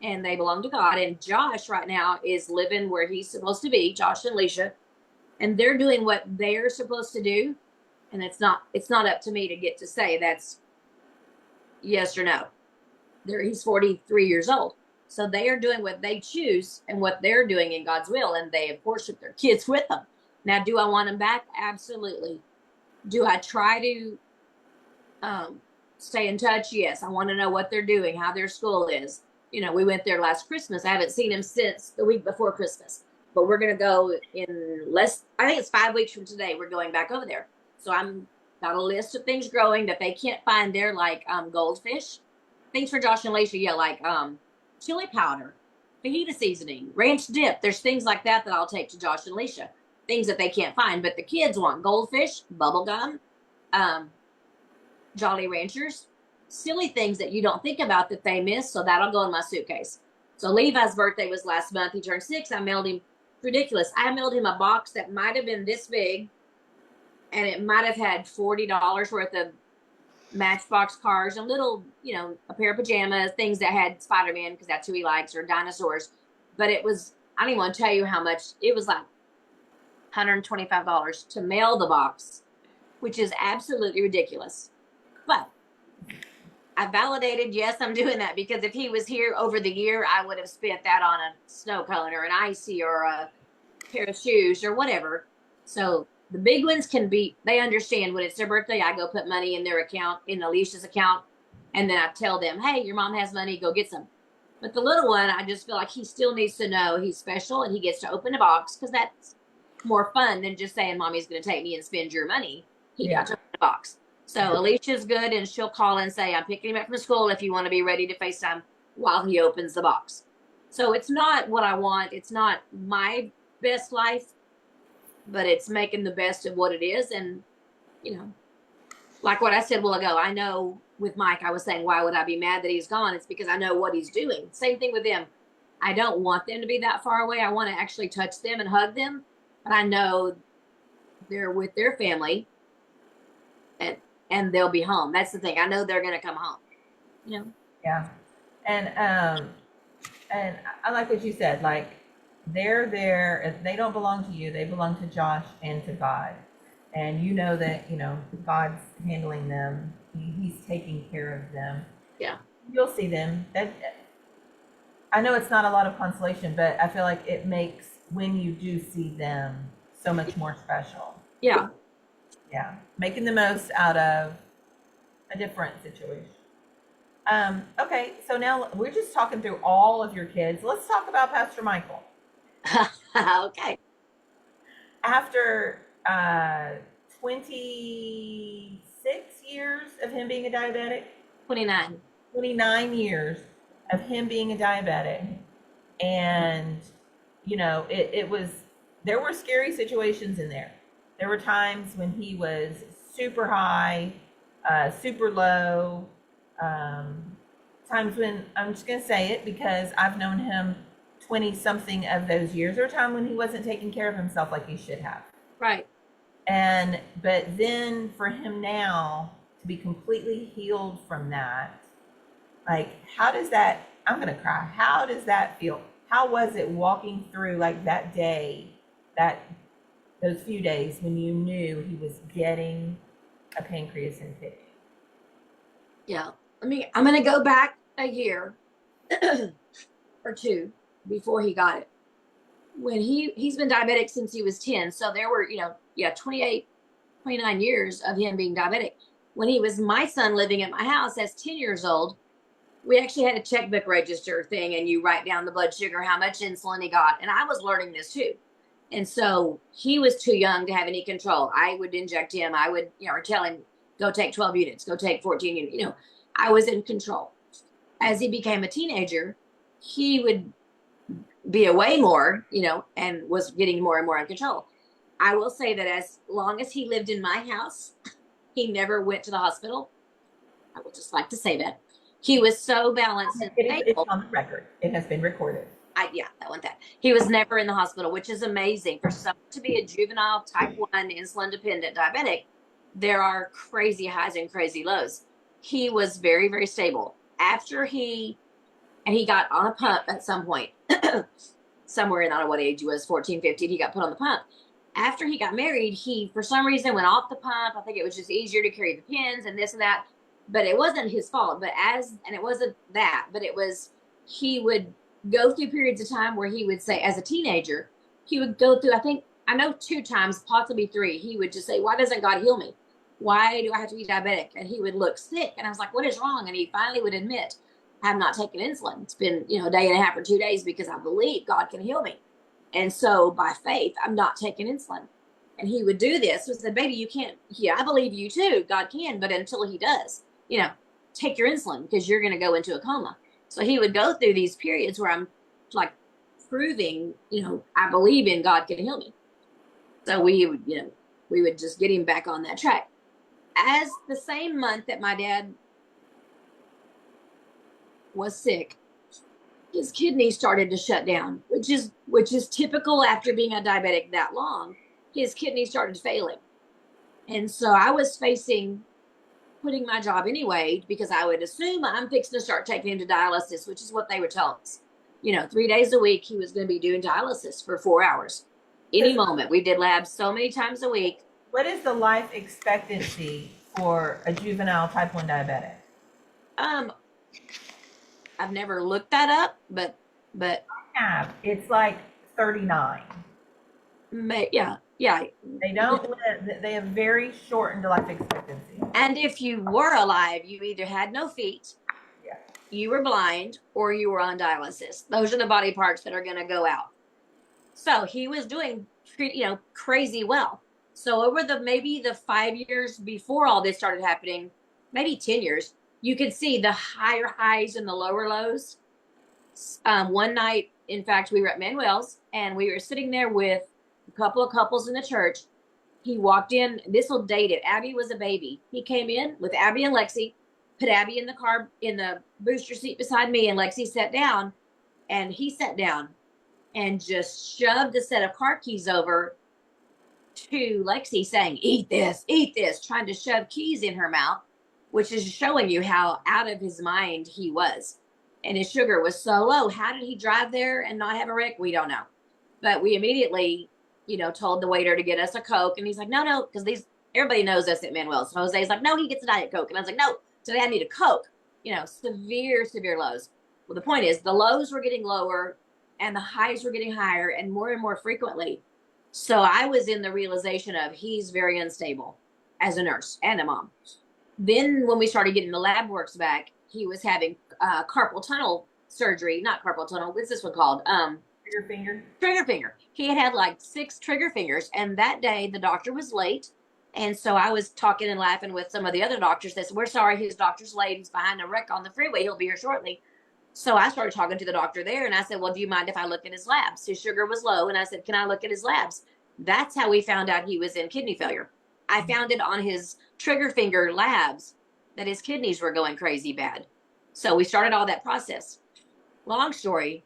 [SPEAKER 2] and they belong to God. And Josh right now is living where he's supposed to be, Josh and Alicia. And they're doing what they're supposed to do. And it's not up to me to get to say that's yes or no. He's 43 years old. So they are doing what they choose and what they're doing in God's will. And they, of course, took their kids with them. Now, do I want them back? Absolutely. Do I try to stay in touch? Yes. I want to know what they're doing, how their school is. We went there last Christmas. I haven't seen him since the week before Christmas. But we're going to go I think it's 5 weeks from today. We're going back over there. So I'm got a list of things growing that they can't find there, like goldfish. Things for Josh and Alicia, yeah, like chili powder, fajita seasoning, ranch dip. There's things like that I'll take to Josh and Alicia. Things that they can't find, but the kids want goldfish, bubble gum, Jolly Ranchers, silly things that you don't think about that they miss. So that'll go in my suitcase. So Levi's birthday was last month. He turned 6. I mailed him, ridiculous. I mailed him a box that might have been this big, and it might have had $40 worth of Matchbox cars and little, a pair of pajamas, things that had Spider-Man because that's who he likes, or dinosaurs. But I don't even want to tell you how much. It was like $125 to mail the box, which is absolutely ridiculous. But I validated, yes, I'm doing that, because if he was here over the year, I would have spent that on a snow cone or an icy or a pair of shoes or whatever. So the big ones they understand when it's their birthday, I go put money in their account, in Alicia's account, and then I tell them, hey, your mom has money, go get some. But the little one, I just feel like he still needs to know he's special and he gets to open a box, because that's more fun than just saying mommy's going to take me and spend your money. He got to open a box. So Alicia's good, and she'll call and say, I'm picking him up from school if you want to be ready to FaceTime while he opens the box. So it's not what I want. It's not my best life, but it's making the best of what it is. And, like what I said a while ago, I know with Mike, I was saying, why would I be mad that he's gone? It's because I know what he's doing. Same thing with them. I don't want them to be that far away. I want to actually touch them and hug them. But I know they're with their family and they'll be home. That's the thing. I know they're going to come home.
[SPEAKER 1] Yeah. And I like what you said. Like, they're there. They don't belong to you. They belong to Josh and to God. And that, God's handling them. He's taking care of them.
[SPEAKER 2] Yeah.
[SPEAKER 1] You'll see them. I know it's not a lot of consolation, but I feel like it makes, when you do see them, so much more special.
[SPEAKER 2] Yeah.
[SPEAKER 1] Yeah. Making the most out of a different situation. Okay. So now we're just talking through all of your kids. Let's talk about Pastor Michael.
[SPEAKER 2] Okay.
[SPEAKER 1] After 26 years of him being a diabetic, 29 years of him being a diabetic, and there were scary situations in there. There were times when he was super high, super low, times when, I'm just going to say it because I've known him 20 something of those years, or a time when he wasn't taking care of himself like he should have.
[SPEAKER 2] Right.
[SPEAKER 1] But then for him now to be completely healed from that, like, how does that, I'm going to cry. How does that feel? how was it walking through like that day, that those few days when you knew he was getting a pancreas and kidney?
[SPEAKER 2] Yeah. I mean, I'm going to go back a year or two before he got it. When he's been diabetic since he was 10. So there were, 28, 29 years of him being diabetic. When he was my son living at my house as 10 years old, we actually had a checkbook register thing, and you write down the blood sugar, how much insulin he got. And I was learning this too. And so he was too young to have any control. I would inject him. I would, or tell him, go take 12 units, go take 14 units. I was in control. As he became a teenager, he would be away more, and was getting more and more in control. I will say that as long as he lived in my house, he never went to the hospital. I would just like to say that. He was so balanced and
[SPEAKER 1] It's
[SPEAKER 2] stable.
[SPEAKER 1] on the record. It has been recorded.
[SPEAKER 2] That. He was never in the hospital, which is amazing. For someone to be a juvenile type 1 insulin dependent diabetic, there are crazy highs and crazy lows. He was very, very stable. After he got on a pump at some point, somewhere in, I don't know what age he was, 14, 15, he got put on the pump. After he got married, he, for some reason, went off the pump. I think it was just easier to carry the pins and this and that. But it wasn't his fault. And it wasn't that, but it was, he would go through periods of time where he would say, as a teenager, he would go through, I know 2 times, possibly 3, he would just say, why doesn't God heal me? Why do I have to be diabetic? And he would look sick. And I was like, what is wrong? And he finally would admit, I have not taken insulin. It's been, a day and a half or 2 days because I believe God can heal me. And so by faith, I'm not taking insulin. And he would do this. So I said, baby, you can't. Yeah, I believe you too. God can. But until he does, take your insulin because you're going to go into a coma. So he would go through these periods where I'm like proving, I believe in God can heal me. So we would just get him back on that track. As the same month that my dad was sick, his kidneys started to shut down, which is typical after being a diabetic that long. His kidneys started failing. And so I was quitting my job anyway, because I would assume I'm fixing to start taking him to dialysis, which is what they were telling us. 3 days a week, he was going to be doing dialysis for 4 hours. Any moment. We did labs so many times a week.
[SPEAKER 1] What is the life expectancy for a juvenile type 1 diabetic?
[SPEAKER 2] I've never looked that up, but
[SPEAKER 1] I have. It's like 39.
[SPEAKER 2] Yeah.
[SPEAKER 1] They don't live, they have very shortened life expectancy.
[SPEAKER 2] And if you were alive, you either had no feet, you were blind, or you were on dialysis. Those are the body parts that are going to go out. So he was doing, crazy well. So over maybe the 5 years before all this started happening, maybe 10 years, you could see the higher highs and the lower lows. One night, in fact, we were at Manuel's, and we were sitting there with a couple of couples in the church. He walked in. This will date it. Abby was a baby. He came in with Abby and Lexi, put Abby in the car, in the booster seat beside me, and Lexi sat down, and he sat down and just shoved a set of car keys over to Lexi, saying, eat this, trying to shove keys in her mouth, which is showing you how out of his mind he was. And his sugar was so low. How did he drive there and not have a wreck? We don't know. But we immediately, told the waiter to get us a Coke. And he's like, no, because everybody knows us at Manuel's. So Jose's like, no, he gets a Diet Coke. And I was like, no, today I need a Coke. Severe, severe lows. Well, the point is the lows were getting lower and the highs were getting higher and more frequently. So I was in the realization of he's very unstable as a nurse and a mom. Then when we started getting the lab works back, he was having carpal tunnel surgery. Not carpal tunnel. What's this one called? Trigger finger. He had like 6 trigger fingers. And that day the doctor was late. And so I was talking and laughing with some of the other doctors. They said, we're sorry, his doctor's late. He's behind a wreck on the freeway. He'll be here shortly. So I started talking to the doctor there. And I said, well, do you mind if I look at his labs? His sugar was low. And I said, can I look at his labs? That's how we found out he was in kidney failure. I found it on his trigger finger labs that his kidneys were going crazy bad. So we started all that process. Long story,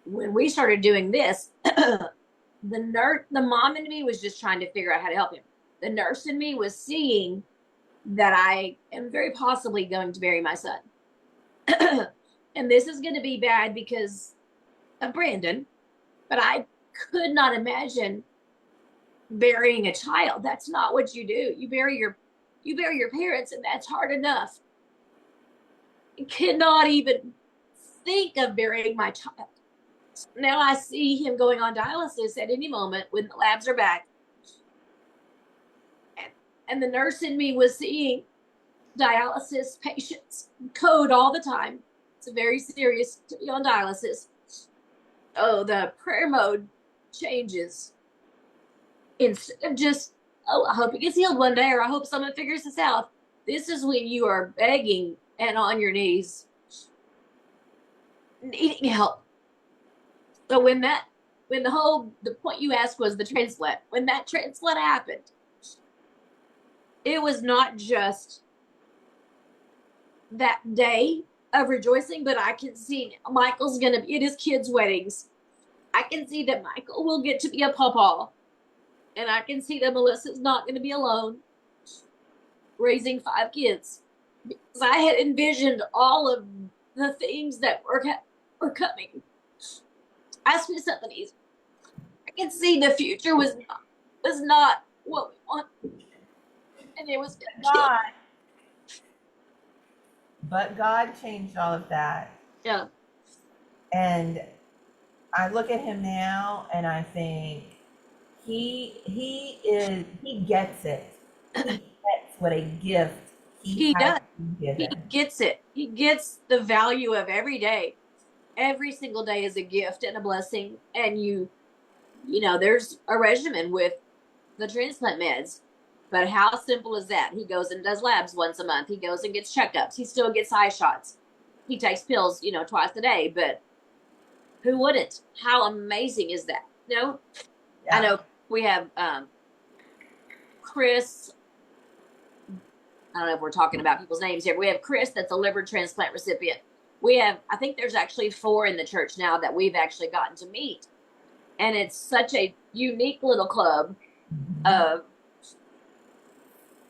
[SPEAKER 2] when we started doing this, the mom in me was just trying to figure out how to help him. The nurse in me was seeing that I am very possibly going to bury my son. And this is going to be bad because of Brandon, but I could not imagine burying a child. That's not what you do. You bury your parents, and that's hard enough. I cannot even think of burying my child. Now I see him going on dialysis at any moment when the labs are back. And the nurse in me was seeing dialysis patients code all the time. It's very serious to be on dialysis. Oh, the prayer mode changes. Instead of just, oh, I hope he gets healed one day, or I hope someone figures this out. This is when you are begging and on your knees, needing help. So when the point you asked was the transplant, when that transplant happened, it was not just that day of rejoicing, but I can see Michael's going to be at his kids' weddings. I can see that Michael will get to be a pawpaw. And I can see that Melissa's not going to be alone raising 5 kids. Because I had envisioned all of the things that were coming. Ask me something easy. I can see the future was not what we want. And it was
[SPEAKER 1] God. But God changed all of that.
[SPEAKER 2] Yeah.
[SPEAKER 1] And I look at him now and I think he gets it. He gets what a gift
[SPEAKER 2] He does.
[SPEAKER 1] He
[SPEAKER 2] gets it. He gets the value of every day. Every single day is a gift and a blessing. And you know, there's a regimen with the transplant meds. But how simple is that? He goes and does labs once a month. He goes and gets checkups. He still gets eye shots. He takes pills, twice a day. But who wouldn't? How amazing is that? No? Yeah. I know we have Chris. I don't know if we're talking about people's names here. We have Chris, that's a liver transplant recipient. We have, I think there's actually 4 in the church now that we've actually gotten to meet. And it's such a unique little club of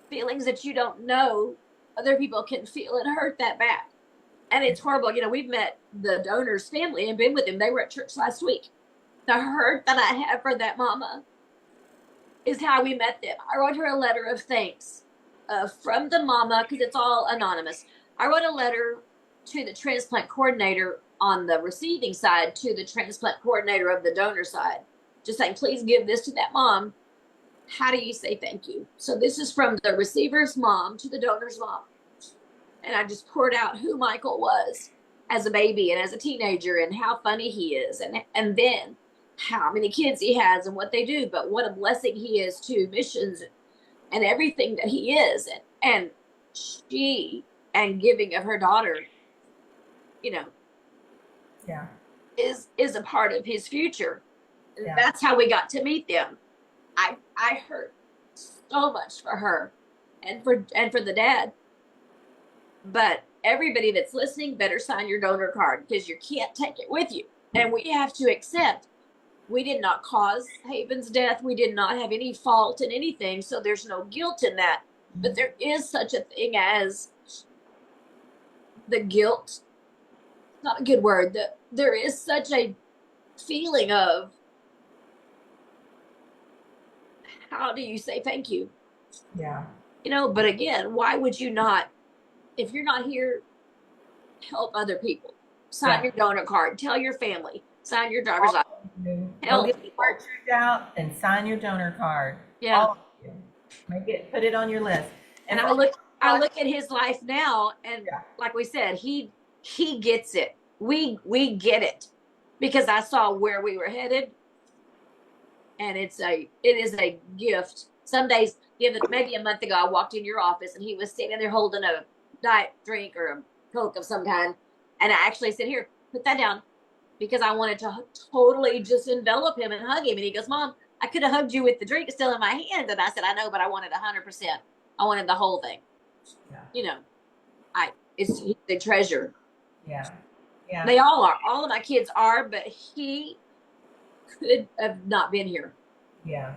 [SPEAKER 2] feelings that you don't know other people can feel and hurt that bad. And it's horrible. We've met the donor's family and been with them. They were at church last week. The hurt that I have for that mama is how we met them. I wrote her a letter of thanks from the mama, because it's all anonymous. I wrote a letter to the transplant coordinator on the receiving side, to the transplant coordinator of the donor side, just saying, please give this to that mom. How do you say thank you? So this is from the receiver's mom to the donor's mom. And I just poured out who Michael was as a baby and as a teenager, and how funny he is, and then how many kids he has and what they do, but what a blessing he is to missions and everything that he is. And she, and giving of her daughter,
[SPEAKER 1] yeah,
[SPEAKER 2] is a part of his future.
[SPEAKER 1] Yeah.
[SPEAKER 2] That's how we got to meet them. I hurt so much for her and for the dad. But everybody that's listening better sign your donor card, because you can't take it with you. And we have to accept we did not cause Haven's death. We did not have any fault in anything. So there's no guilt in that. But there is such a thing as the guilt. Not a good word. There is such a feeling of, how do you say thank you?
[SPEAKER 1] Yeah.
[SPEAKER 2] But again, why would you not, if you're not here, help other people? Sign your donor card. Tell your family. Sign your driver's license.
[SPEAKER 1] Help get the card checked out and sign your donor card.
[SPEAKER 2] Yeah.
[SPEAKER 1] All of you. Put it on your list.
[SPEAKER 2] And I look at his life now, and like we said, he gets it. We get it, because I saw where we were headed, and it is a gift. Some days, maybe a month ago, I walked in your office and he was standing there holding a diet drink or a Coke of some kind, and I actually said, "Here, put that down," because I wanted to totally just envelop him and hug him. And he goes, "Mom, I could have hugged you with the drink still in my hand." And I said, "I know, but I wanted 100%. I wanted the whole thing." Yeah. It's a treasure.
[SPEAKER 1] Yeah. Yeah.
[SPEAKER 2] They all are. All of my kids are, but he could have not been here.
[SPEAKER 1] Yeah.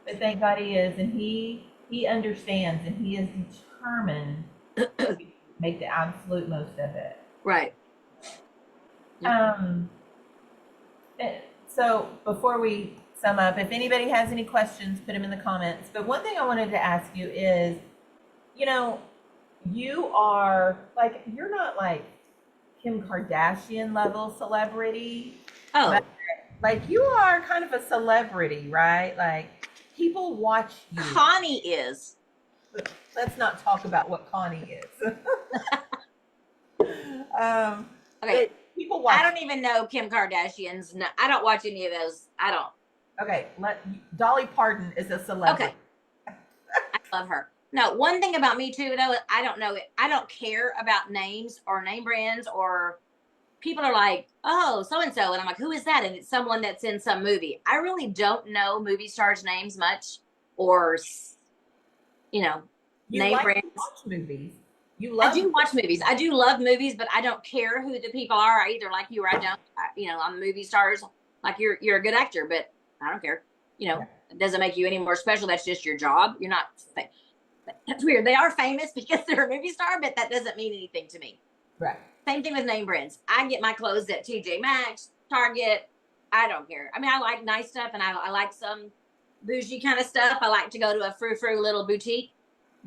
[SPEAKER 1] But thank God he is, and he understands, and he is determined to make the absolute most of it.
[SPEAKER 2] Right.
[SPEAKER 1] So before we sum up, if anybody has any questions, put them in the comments. But one thing I wanted to ask you is, you know, you are like, you're not like Kim Kardashian level celebrity, but
[SPEAKER 2] Oh,
[SPEAKER 1] like you are kind of a celebrity, right? Like people watch you.
[SPEAKER 2] Connie is.
[SPEAKER 1] Let's not talk about what Connie is. um,
[SPEAKER 2] Okay.
[SPEAKER 1] but people watch.
[SPEAKER 2] I don't even know Kim Kardashian's. No, I don't watch any of those. I don't.
[SPEAKER 1] Okay, Dolly Parton is a celebrity.
[SPEAKER 2] Okay. I love her. No, one thing about me too, though, I don't know it. I don't care about names or name brands, or people are like, oh, so and so. And I'm like, who is that? And it's someone that's in some movie. I really don't know movie stars' names much, or, you know,
[SPEAKER 1] You
[SPEAKER 2] name
[SPEAKER 1] like to
[SPEAKER 2] brands.
[SPEAKER 1] watch movies. You
[SPEAKER 2] I
[SPEAKER 1] love.
[SPEAKER 2] do watch movies. I do love movies, but I don't care who the people are. I either like you or I don't. I'm movie stars. Like you're a good actor, but I don't care.
[SPEAKER 1] Yeah.
[SPEAKER 2] It doesn't make you any more special. That's just your job. You're not. That's weird. They are famous because they're a movie star, but that doesn't mean anything to me.
[SPEAKER 1] Right.
[SPEAKER 2] Same thing with name brands. I get my clothes at TJ Maxx, Target. I don't care. I mean, I like nice stuff, and I like some bougie kind of stuff. I like to go to a frou-frou little boutique,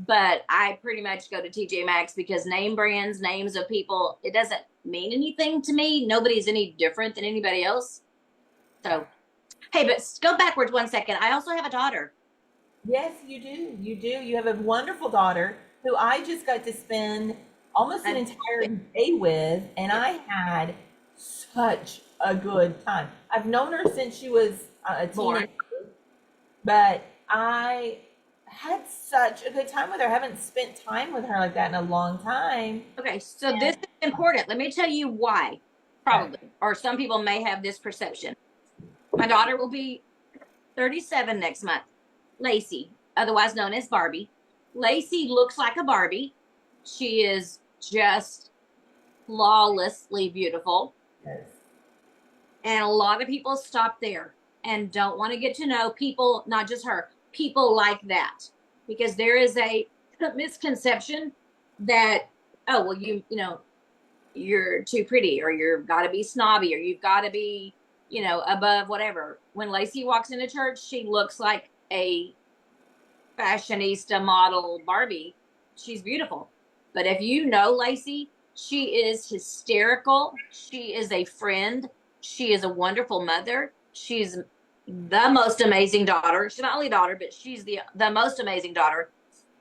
[SPEAKER 2] but I pretty much go to TJ Maxx because name brands, names of people, it doesn't mean anything to me. Nobody's any different than anybody else. So, hey, but go backwards 1 second. I also have a daughter.
[SPEAKER 1] Yes, you do. You do. You have a wonderful daughter who I just got to spend almost an entire day with, and I had such a good time. I've known her since she was a teenager, but I had such a good time with her. I haven't spent time with her like that in a long time.
[SPEAKER 2] Okay, so this is important. Let me tell you why, probably, or some people may have this perception. My daughter will be 37 next month. Lacey, otherwise known as Barbie. Lacey looks like a Barbie. She is just flawlessly beautiful.
[SPEAKER 1] Yes.
[SPEAKER 2] And a lot of people stop there and don't want to get to know people, not just her, people like that. Because there is a misconception that, oh, well, you're too pretty, or you've got to be snobby, or you've got to be, above whatever. When Lacey walks into church, she looks like a fashionista model Barbie. She's beautiful. But if you know Lacey, she is hysterical. She is a friend. She is a wonderful mother. She's the most amazing daughter. She's not only daughter, but she's the most amazing daughter.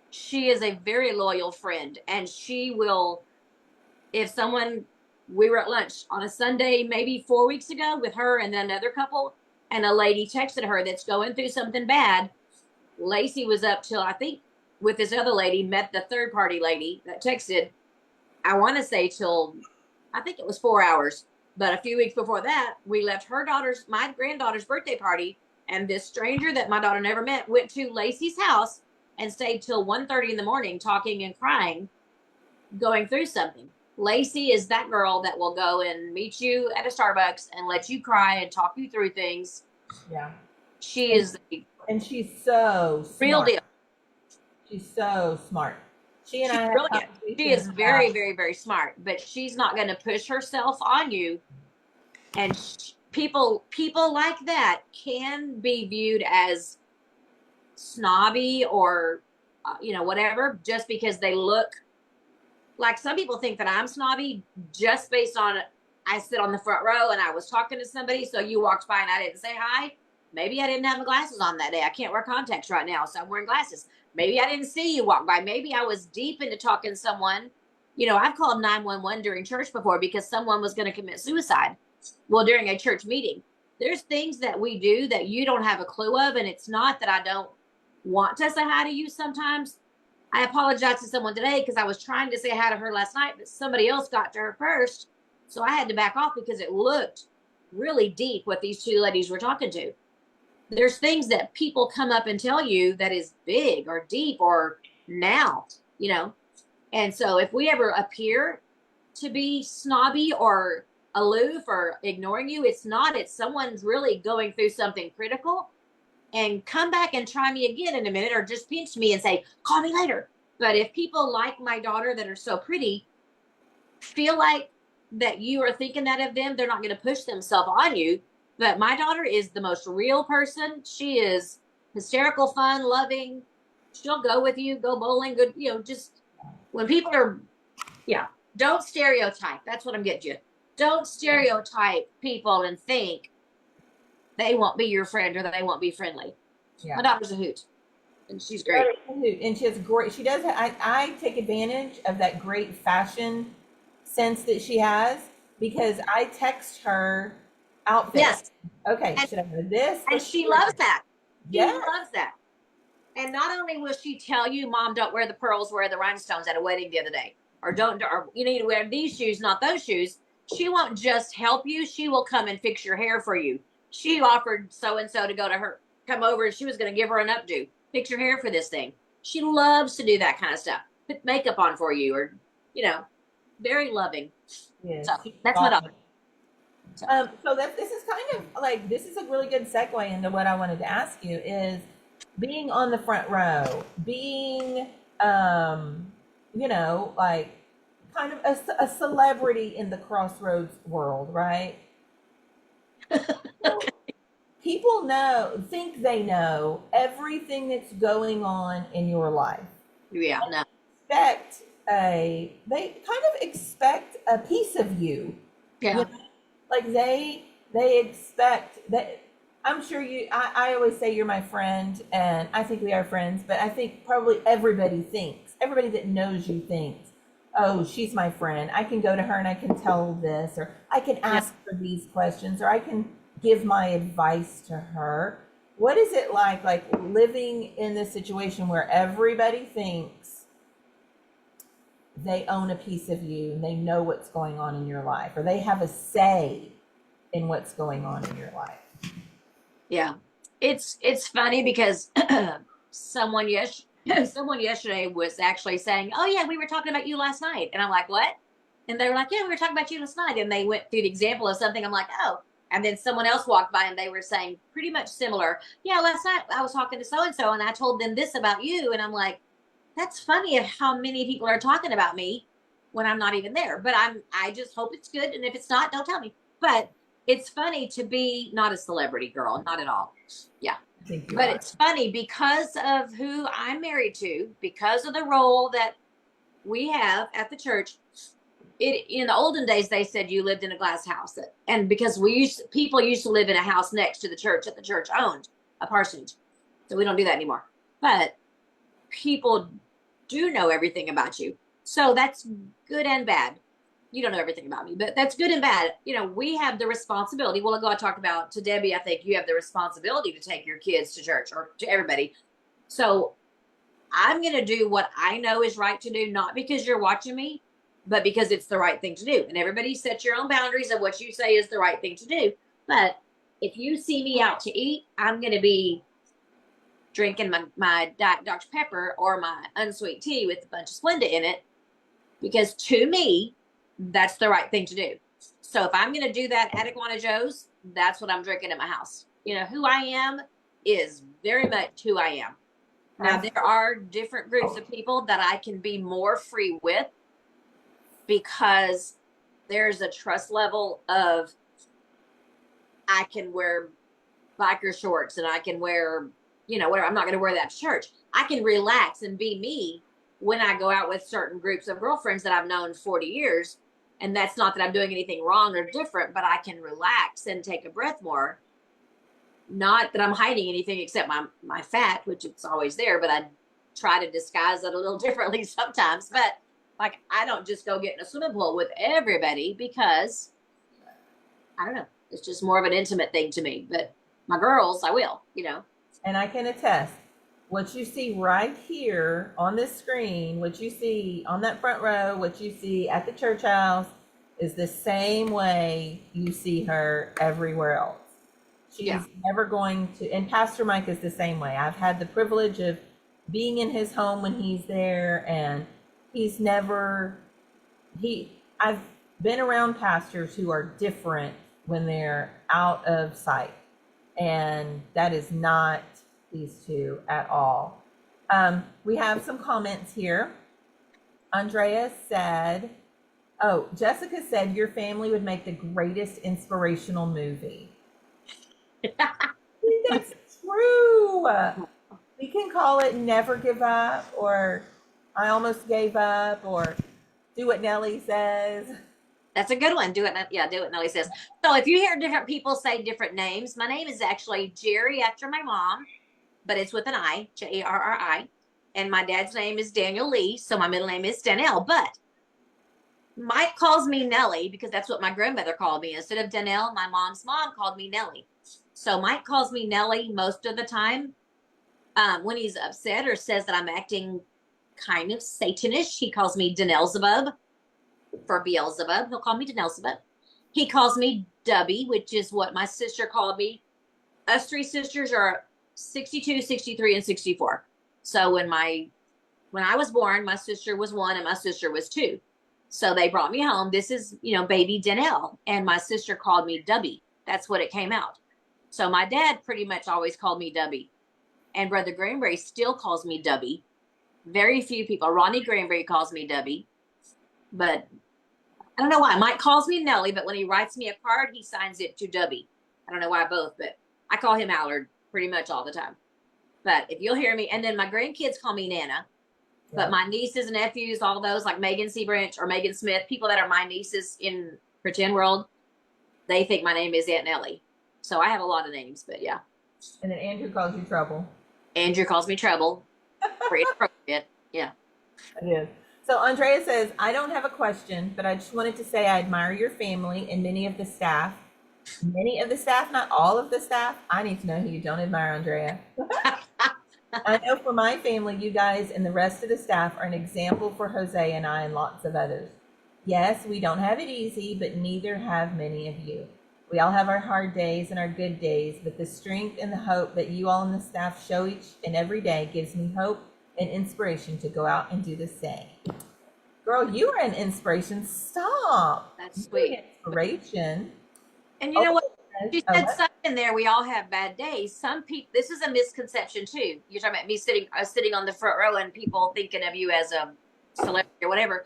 [SPEAKER 2] She is a very loyal friend, and she will, if someone, we were at lunch on a Sunday, maybe 4 weeks ago with her and then another couple, and a lady texted her that's going through something bad. Lacey was up till, I think, with this other lady, met the third party lady that texted, I want to say till, I think it was 4 hours. But a few weeks before that, we left my granddaughter's birthday party, and this stranger that my daughter never met went to Lacey's house and stayed till 1:30 in the morning talking and crying, going through something. Lacey is that girl that will go and meet you at a Starbucks and let you cry and talk you through things.
[SPEAKER 1] Yeah.
[SPEAKER 2] She is
[SPEAKER 1] And she's so smart.
[SPEAKER 2] Real deal.
[SPEAKER 1] She's so smart. She and I have
[SPEAKER 2] brilliant. She is very, very, very smart, but she's not going to push herself on you. And people like that can be viewed as snobby or, whatever, just because they look like, some people think that I'm snobby just based on, I sit on the front row and I was talking to somebody. So you walked by and I didn't say hi. Maybe I didn't have my glasses on that day. I can't wear contacts right now, so I'm wearing glasses. Maybe I didn't see you walk by. Maybe I was deep into talking to someone. I've called 911 during church before because someone was going to commit suicide. Well, during a church meeting. There's things that we do that you don't have a clue of, and it's not that I don't want to say hi to you sometimes. I apologized to someone today because I was trying to say hi to her last night, but somebody else got to her first, so I had to back off because it looked really deep what these two ladies were talking to. There's things that people come up and tell you that is big or deep or now, And so if we ever appear to be snobby or aloof or ignoring you, it's not. It's someone's really going through something critical, and come back and try me again in a minute, or just pinch me and say, call me later. But if people like my daughter that are so pretty feel like that you are thinking that of them, they're not going to push themselves on you. But my daughter is the most real person. She is hysterical, fun, loving. She'll go with you, go bowling, good, just when people are, yeah, don't stereotype. That's what I'm getting you. Don't stereotype people and think they won't be your friend or they won't be friendly.
[SPEAKER 1] Yeah.
[SPEAKER 2] My daughter's a hoot, and she's great.
[SPEAKER 1] And she has great, she does, I take advantage of that great fashion sense that she has because I text her outfits.
[SPEAKER 2] Yes.
[SPEAKER 1] Okay,
[SPEAKER 2] And,
[SPEAKER 1] should I wear this?
[SPEAKER 2] and she loves that. She
[SPEAKER 1] Yeah.
[SPEAKER 2] loves that. And not only will she tell you, Mom, don't wear the pearls, wear the rhinestones at a wedding the other day. Or or you need to wear these shoes, not those shoes. She won't just help you. She will come and fix your hair for you. She offered so-and-so to come over, and she was going to give her an updo. Fix your hair for this thing. She loves to do that kind of stuff. Put makeup on for you, or, very loving.
[SPEAKER 1] Yes,
[SPEAKER 2] So that's my daughter.
[SPEAKER 1] So this is kind of like, this is a really good segue into what I wanted to ask you is being on the front row, being, like kind of a celebrity in the Crossroads world, right? So people think they know everything that's going on in your life.
[SPEAKER 2] Yeah, no.
[SPEAKER 1] They kind of expect a piece of you.
[SPEAKER 2] Yeah.
[SPEAKER 1] Like they expect that. I'm sure I always say you're my friend, and I think we are friends, but I think probably everybody that knows you thinks, oh, she's my friend, I can go to her and I can tell this, or I can ask her these questions, or I can give my advice to her. What is it like living in this situation where everybody thinks they own a piece of you and they know what's going on in your life, or they have a say in what's going on in your life?
[SPEAKER 2] Yeah. It's funny because someone yesterday was actually saying, "Oh yeah, we were talking about you last night." And I'm like, "What?" And they were like, "Yeah, we were talking about you last night." And they went through the example of something. I'm like, "Oh." And then someone else walked by and they were saying pretty much similar. "Yeah, last night I was talking to so and so and I told them this about you." And I'm like, "That's funny of how many people are talking about me when I'm not even there." But I just hope it's good, and if it's not, don't tell me. But it's funny to be not a celebrity girl, not at all. Yeah. But it's funny because of who I'm married to, because of the role that we have at the church. In the olden days, they said you lived in a glass house, and because people used to live in a house next to the church that the church owned, a parsonage. So we don't do that anymore. But people do know everything about you, so that's good and bad. You don't know everything about me, but that's good and bad. We have the responsibility. Well, I talked about to Debbie, I think you have the responsibility to take your kids to church, or to everybody. So I'm going to do what I know is right to do, not because you're watching me, but because it's the right thing to do. And everybody set your own boundaries of what you say is the right thing to do. But if you see me out to eat, I'm going to be drinking my Diet Dr. Pepper or my unsweet tea with a bunch of Splenda in it, because to me, that's the right thing to do. So if I'm going to do that at Iguana Joe's, that's what I'm drinking at my house. Who I am is very much who I am. Now, there are different groups of people that I can be more free with because there's a trust level of I can wear biker shorts and I can wear, whatever. I'm not going to wear that to church. I can relax and be me when I go out with certain groups of girlfriends that I've known 40 years. And that's not that I'm doing anything wrong or different, but I can relax and take a breath more. Not that I'm hiding anything except my fat, which it's always there, but I try to disguise it a little differently sometimes. But I don't just go get in a swimming pool with everybody because I don't know. It's just more of an intimate thing to me. But my girls, I will.
[SPEAKER 1] And I can attest, what you see right here on this screen, what you see on that front row, what you see at the church house is the same way you see her everywhere else. She's never going to, and Pastor Mike is the same way. I've had the privilege of being in his home when he's there, and I've been around pastors who are different when they're out of sight. And that is not these two at all. We have some comments here. Andrea said, Jessica said your family would make the greatest inspirational movie. think that's true. We can call it never give up, or I almost gave up, or do what Nellie says.
[SPEAKER 2] That's a good one. Do it. Yeah, do it. Nelly says. So if you hear different people say different names, my name is actually Jerry after my mom, but it's with an I, Jerri. And my dad's name is Daniel Lee. So my middle name is Danielle. But Mike calls me Nellie because that's what my grandmother called me. Instead of Danielle, my mom's mom called me Nellie. So Mike calls me Nellie most of the time. When he's upset or says that I'm acting kind of Satanish, he calls me Danelzebub for Beelzebub. He'll call me Danelzebub. He calls me Dubby, which is what my sister called me. Us three sisters are 62, 63, and 64. So when I was born, my sister was 1 and my sister was 2. So they brought me home. This is, baby Danelle. And my sister called me Dubby. That's what it came out. So my dad pretty much always called me Dubby. And Brother Granberry still calls me Dubby. Very few people. Ronnie Granberry calls me Dubby. But I don't know why. Mike calls me Nellie, but when he writes me a card, he signs it to Dubby. I don't know why both, but I call him Allard pretty much all the time. But if you'll hear me, and then my grandkids call me Nana. But my nieces and nephews, all those like Megan Seabranch or Megan Smith, people that are my nieces in pretend world, they think my name is Aunt Nellie. So I have a lot of names, but yeah.
[SPEAKER 1] And then Andrew calls you Trouble.
[SPEAKER 2] Andrew calls me Trouble. Pretty appropriate. Yeah.
[SPEAKER 1] It is. So Andrea says, I don't have a question, but I just wanted to say I admire your family and many of the staff. Many of the staff, not all of the staff. I need to know who you don't admire, Andrea. I know for my family, you guys and the rest of the staff are an example for Jose and I and lots of others. Yes, we don't have it easy, but neither have many of you. We all have our hard days and our good days, but the strength and the hope that you all and the staff show each and every day gives me hope and inspiration to go out and do the same. Girl, you are an inspiration. Stop.
[SPEAKER 2] That's sweet.
[SPEAKER 1] Inspiration.
[SPEAKER 2] And you know what? She said something there. We all have bad days. Some people. This is a misconception too. You're talking about me sitting on the front row and people thinking of you as a celebrity or whatever.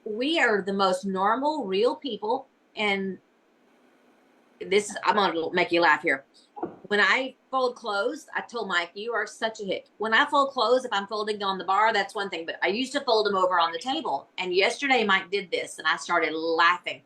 [SPEAKER 2] We are the most normal, real people. And I'm gonna make you laugh here. When I fold clothes, I told Mike, you are such a hick. When I fold clothes, if I'm folding on the bar, that's one thing. But I used to fold them over on the table. And yesterday, Mike did this, and I started laughing.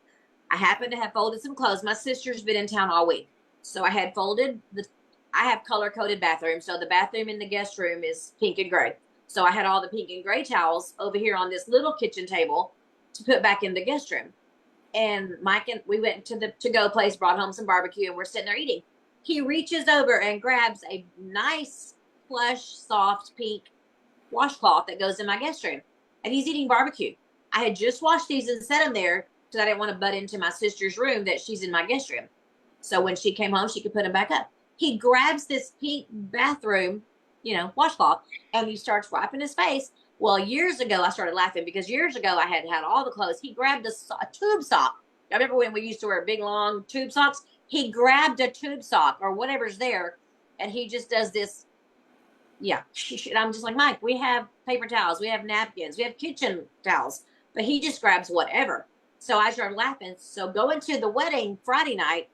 [SPEAKER 2] I happened to have folded some clothes. My sister's been in town all week. So I had I have color-coded bathrooms. So the bathroom in the guest room is pink and gray. So I had all the pink and gray towels over here on this little kitchen table to put back in the guest room. And Mike and we went to the to-go place, brought home some barbecue, and we're sitting there eating. He reaches over and grabs a nice, plush, soft, pink washcloth that goes in my guest room. And he's eating barbecue. I had just washed these and set them there because I didn't want to butt into my sister's room that she's in my guest room. So when she came home, she could put them back up. He grabs this pink bathroom, washcloth, and he starts wiping his face. Well, years ago, I started laughing because years ago, I had all the clothes. He grabbed a tube sock. I remember when we used to wear big, long tube socks? He grabbed a tube sock or whatever's there, and he just does this. Yeah. And I'm just like, Mike, we have paper towels. We have napkins. We have kitchen towels. But he just grabs whatever. So I started laughing. So going to the wedding Friday night,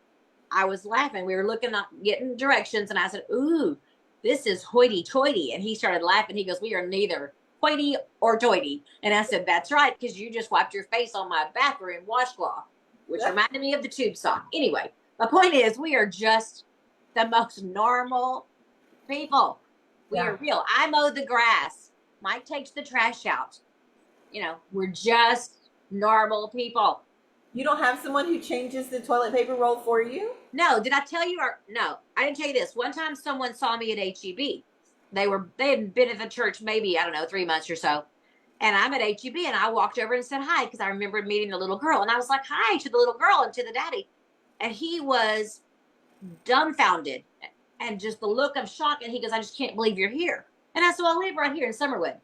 [SPEAKER 2] I was laughing. We were looking up, getting directions, and I said, ooh, this is hoity-toity. And he started laughing. He goes, we are neither hoity or toity. And I said, that's right, because you just wiped your face on my bathroom washcloth, which reminded me of the tube sock. Anyway, my point is we are just the most normal people. We are real. I mow the grass. Mike takes the trash out. We're just normal people.
[SPEAKER 1] You don't have someone who changes the toilet paper roll for you?
[SPEAKER 2] No. Did I tell you? No, I didn't tell you this. One time someone saw me at HEB. They had been at the church maybe, I don't know, 3 months or so. And I'm at HEB and I walked over and said hi because I remembered meeting the little girl. And I was like, hi to the little girl and to the daddy. And he was dumbfounded and just the look of shock. And he goes, I just can't believe you're here. And I said, well, I live right here in Summerwood.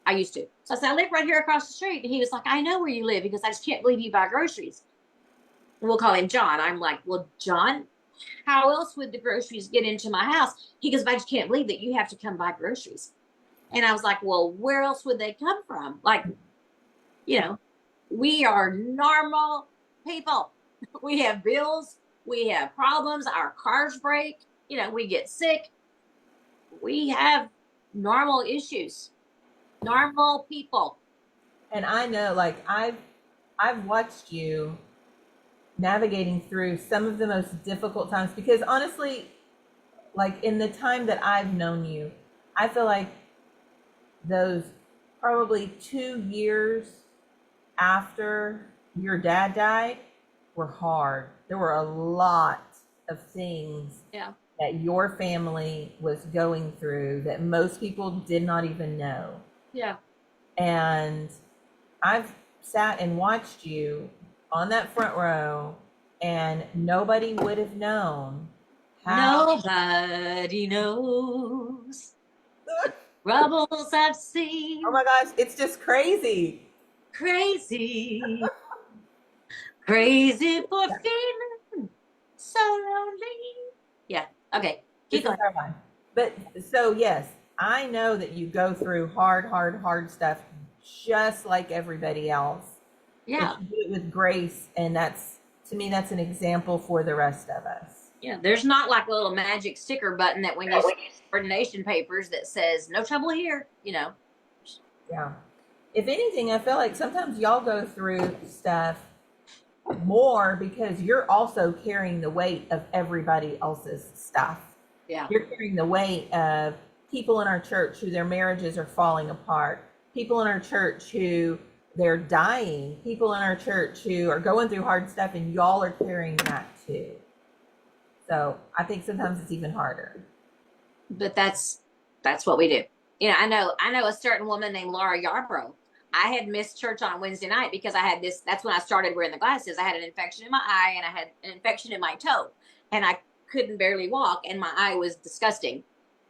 [SPEAKER 2] I used to. So I said, I live right here across the street. And he was like, I know where you live because I just can't believe you buy groceries. And we'll call him John. I'm like, well, John, how else would the groceries get into my house? He goes, I just can't believe that you have to come buy groceries. And I was like, well, where else would they come from? Like, we are normal people. We have bills. We have problems. Our cars break. We get sick. We have normal issues. Normal people.
[SPEAKER 1] And I know, like, I've watched you navigating through some of the most difficult times, because honestly, like, in the time that I've known you, I feel like those probably 2 years after your dad died were hard. There were a lot of things
[SPEAKER 2] Yeah.
[SPEAKER 1] that your family was going through that most people did not even know.
[SPEAKER 2] Yeah.
[SPEAKER 1] And I've sat and watched you on that front row, and nobody would have known how.
[SPEAKER 2] Nobody knows the troubles I've seen.
[SPEAKER 1] Oh my gosh, it's just crazy.
[SPEAKER 2] Crazy. Crazy for feeling so lonely. Yeah. Okay.
[SPEAKER 1] This
[SPEAKER 2] Keep
[SPEAKER 1] is
[SPEAKER 2] going.
[SPEAKER 1] our life. But so, yes, I know that you go through hard stuff just like everybody else.
[SPEAKER 2] Yeah.
[SPEAKER 1] But you do it with grace, and that's, to me, that's an example for the rest of us.
[SPEAKER 2] Yeah. There's not like a little magic sticker button that when you see ordination papers that says no trouble here,
[SPEAKER 1] Yeah. If anything, I feel like sometimes y'all go through stuff more because you're also carrying the weight of everybody else's stuff.
[SPEAKER 2] Yeah.
[SPEAKER 1] You're carrying the weight of people in our church who their marriages are falling apart, people in our church who they're dying, people in our church who are going through hard stuff, and y'all are carrying that too. So I think sometimes it's even harder.
[SPEAKER 2] But that's what we do. I know a certain woman named Laura Yarbrough. I had missed church on a Wednesday night because I had this. That's when I started wearing the glasses. I had an infection in my eye and I had an infection in my toe, and I couldn't barely walk, and my eye was disgusting.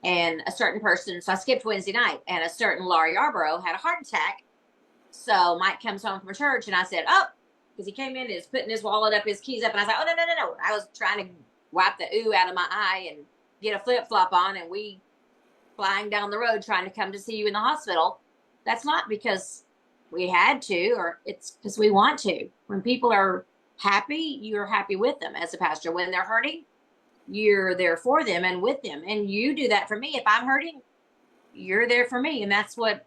[SPEAKER 2] And a certain person, so I skipped Wednesday night, and a certain Laura Yarbrough had a heart attack. So Mike comes home from church, and I said, "Oh," because he came in and is putting his wallet up, his keys up, and I was like, "Oh, no, no, no, no!" I was trying to wipe the ooh out of my eye and get a flip flop on, and we flying down the road trying to come to see you in the hospital. That's not because we had to, or it's because we want to. When people are happy, you're happy with them as a pastor. When they're hurting, you're there for them and with them. And you do that for me. If I'm hurting, you're there for me. And that's what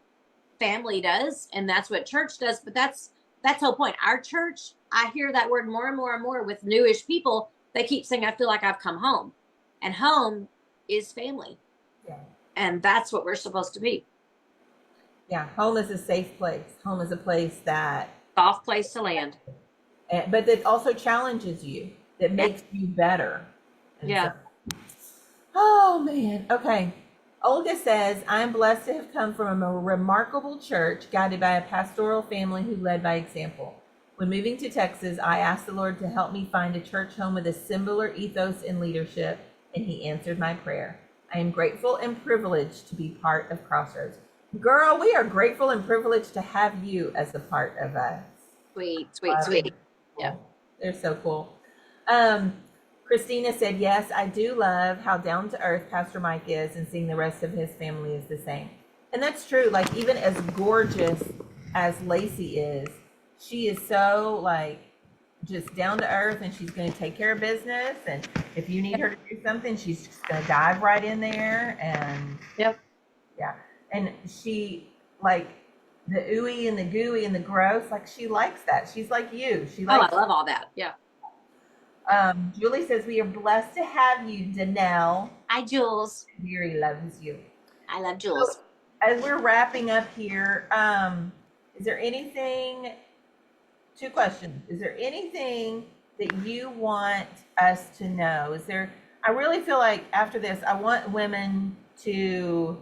[SPEAKER 2] family does. And that's what church does. But that's the whole point. Our church, I hear that word more and more and more with newish people. They keep saying, I feel like I've come home. And home is family.
[SPEAKER 1] Yeah.
[SPEAKER 2] And that's what we're supposed to be.
[SPEAKER 1] Yeah, home is a safe place. Home is a place that
[SPEAKER 2] Soft place to land.
[SPEAKER 1] but that also challenges you, that makes you better. And
[SPEAKER 2] Yeah.
[SPEAKER 1] so- oh man. Okay. Olga says, I'm blessed to have come from a remarkable church guided by a pastoral family who led by example. When moving to Texas, I asked the Lord to help me find a church home with a similar ethos and leadership, and he answered my prayer. I am grateful and privileged to be part of Crossroads. Girl, we are grateful and privileged to have you as a part of us.
[SPEAKER 2] Sweet, sweet, sweet. Yeah.
[SPEAKER 1] They're so cool. Christina said, yes, I do love how down to earth Pastor Mike is, and seeing the rest of his family is the same. And that's true. Like, even as gorgeous as Lacey is, she is so, like, just down to earth, and she's going to take care of business. And if you need her to do something, she's just going to dive right in there. And
[SPEAKER 2] Yep.
[SPEAKER 1] yeah. And she, like, the ooey and the gooey and the gross, like, she likes that. She's like you. She likes.
[SPEAKER 2] I love all that. Yeah.
[SPEAKER 1] Julie says, we are blessed to have you, Danielle.
[SPEAKER 2] Hi, Jules.
[SPEAKER 1] Deary loves you.
[SPEAKER 2] I love Jules.
[SPEAKER 1] So, as we're wrapping up here, is there anything, 2 questions. Is there anything that you want us to know? I really feel like after this, I want women to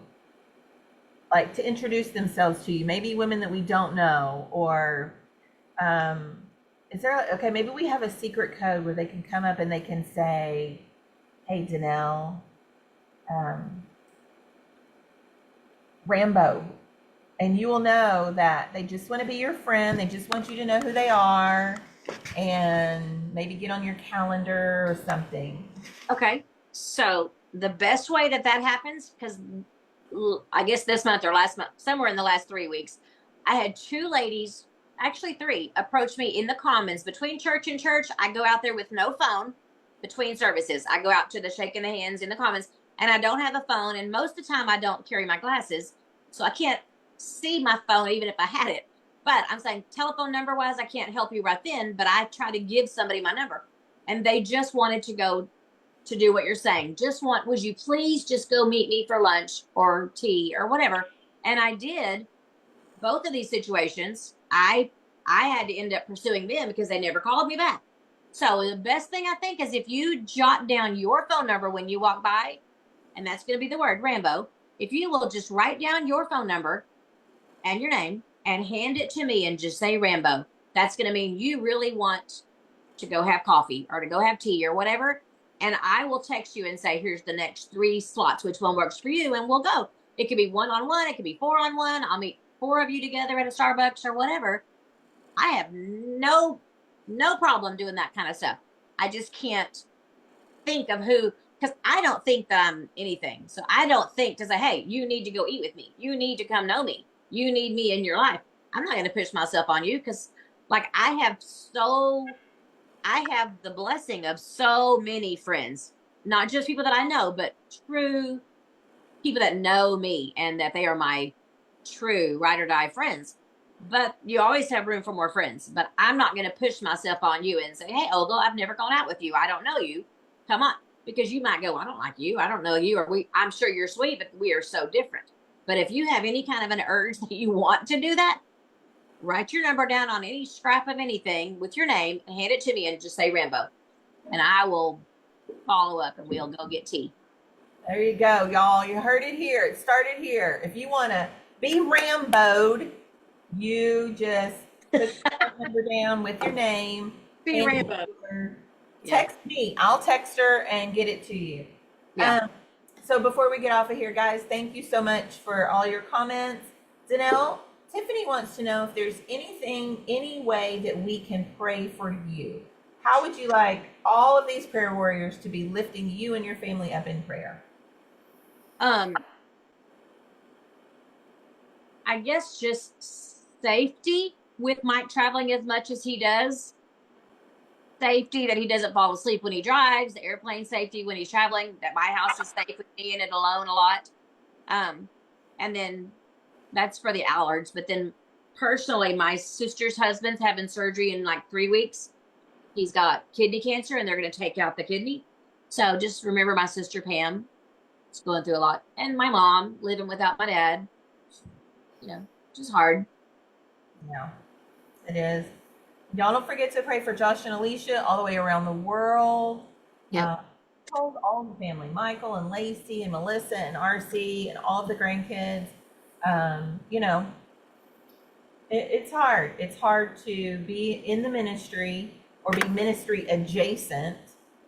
[SPEAKER 1] introduce themselves to you, maybe women that we don't know, or maybe we have a secret code where they can come up and they can say, hey, Danielle, Rambo, and you will know that they just want to be your friend. They just want you to know who they are, and maybe get on your calendar or something.
[SPEAKER 2] Okay. So the best way that happens, because I guess this month or last month, somewhere in the last 3 weeks, I had 2 ladies, actually 3, approach me in the commons between church and church. I go out there with no phone, between services. I go out to the shaking the hands in the Commons, and I don't have a phone. And most of the time, I don't carry my glasses, so I can't see my phone even if I had it. But I'm saying telephone number wise, I can't help you right then. But I try to give somebody my number, and they just wanted to go to do what you're saying. Would you please just go meet me for lunch or tea or whatever? And I did both of these situations. I had to end up pursuing them because they never called me back. So the best thing I think is if you jot down your phone number when you walk by, and that's going to be the word Rambo. If you will just write down your phone number and your name and hand it to me and just say Rambo, that's going to mean you really want to go have coffee or to go have tea or whatever. And I will text you and say, here's the next 3 slots. Which one works for you? And we'll go. It could be 1-on-1. It could be 4-on-1. I'll meet 4 of you together at a Starbucks or whatever. I have no problem doing that kind of stuff. I just can't think of who, because I don't think that I'm anything. So I don't think to say, hey, you need to go eat with me. You need to come know me. You need me in your life. I'm not going to push myself on you because, like, I have the blessing of so many friends, not just people that I know, but true people that know me and that they are my true ride or die friends. But you always have room for more friends. But I'm not going to push myself on you and say, hey, Olga, I've never gone out with you. I don't know you. Come on. Because you might go, I don't like you. I don't know you. Or I'm sure you're sweet, but we are so different. But if you have any kind of an urge that you want to do that, write your number down on any scrap of anything with your name and hand it to me and just say Rambo. And I will follow up and we'll go get tea.
[SPEAKER 1] There you go, y'all. You heard it here. It started here. If you want to be Rambo'd, you just put your number down with your name.
[SPEAKER 2] Be Rambo.
[SPEAKER 1] Text me. I'll text her and get it to you.
[SPEAKER 2] Yeah.
[SPEAKER 1] So before we get off of here, guys, thank you so much for all your comments. Danelle, Tiffany wants to know if there's any way that we can pray for you. How would you like all of these prayer warriors to be lifting you and your family up in prayer?
[SPEAKER 2] I guess just safety with Mike traveling as much as he does. Safety that he doesn't fall asleep when he drives, the airplane safety when he's traveling, that my house is safe with me in it alone a lot. And then that's for the Allards. But then personally, my sister's husband's having surgery in like 3 weeks. He's got kidney cancer and they're going to take out the kidney. So just remember my sister Pam is going through a lot. And my mom living without my dad. Just hard.
[SPEAKER 1] Yeah, it is. Y'all don't forget to pray for Josh and Alicia all the way around the world.
[SPEAKER 2] Yeah.
[SPEAKER 1] Told all the family, Michael and Lacey and Melissa and RC and all of the grandkids. It's hard. It's hard to be in the ministry or be ministry adjacent.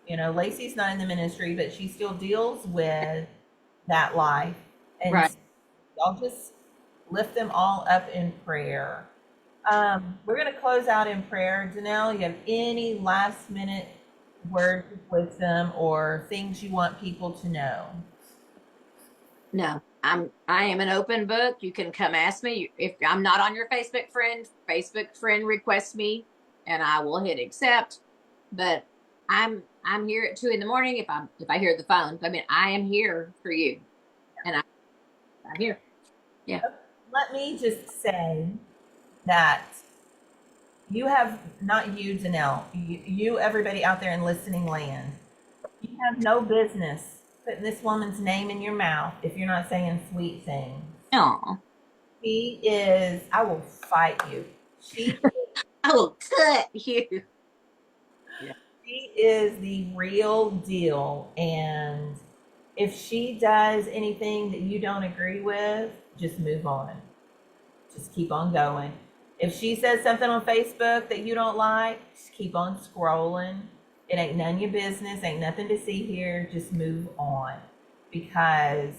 [SPEAKER 1] Lacey's not in the ministry, but she still deals with that life. And
[SPEAKER 2] Right.
[SPEAKER 1] I'll just lift them all up in prayer. We're going to close out in prayer. Danelle, you have any last minute words of wisdom or things you want people to know?
[SPEAKER 2] No, I am an open book. You can come ask me. If I'm not on your Facebook friend request me and I will hit accept. But I'm here at 2 a.m. if I hear the phone. I mean, I am here for you. And I'm here. Yeah.
[SPEAKER 1] Let me just say that you have, not you, Danelle, you everybody out there in listening land, you have no business putting this woman's name in your mouth if you're not saying sweet things.
[SPEAKER 2] Aw.
[SPEAKER 1] She is, I will fight you.
[SPEAKER 2] I will cut you.
[SPEAKER 1] She is the real deal. And if she does anything that you don't agree with, just move on. Just keep on going. If she says something on Facebook that you don't like, just keep on scrolling. It ain't none of your business, ain't nothing to see here. Just move on, because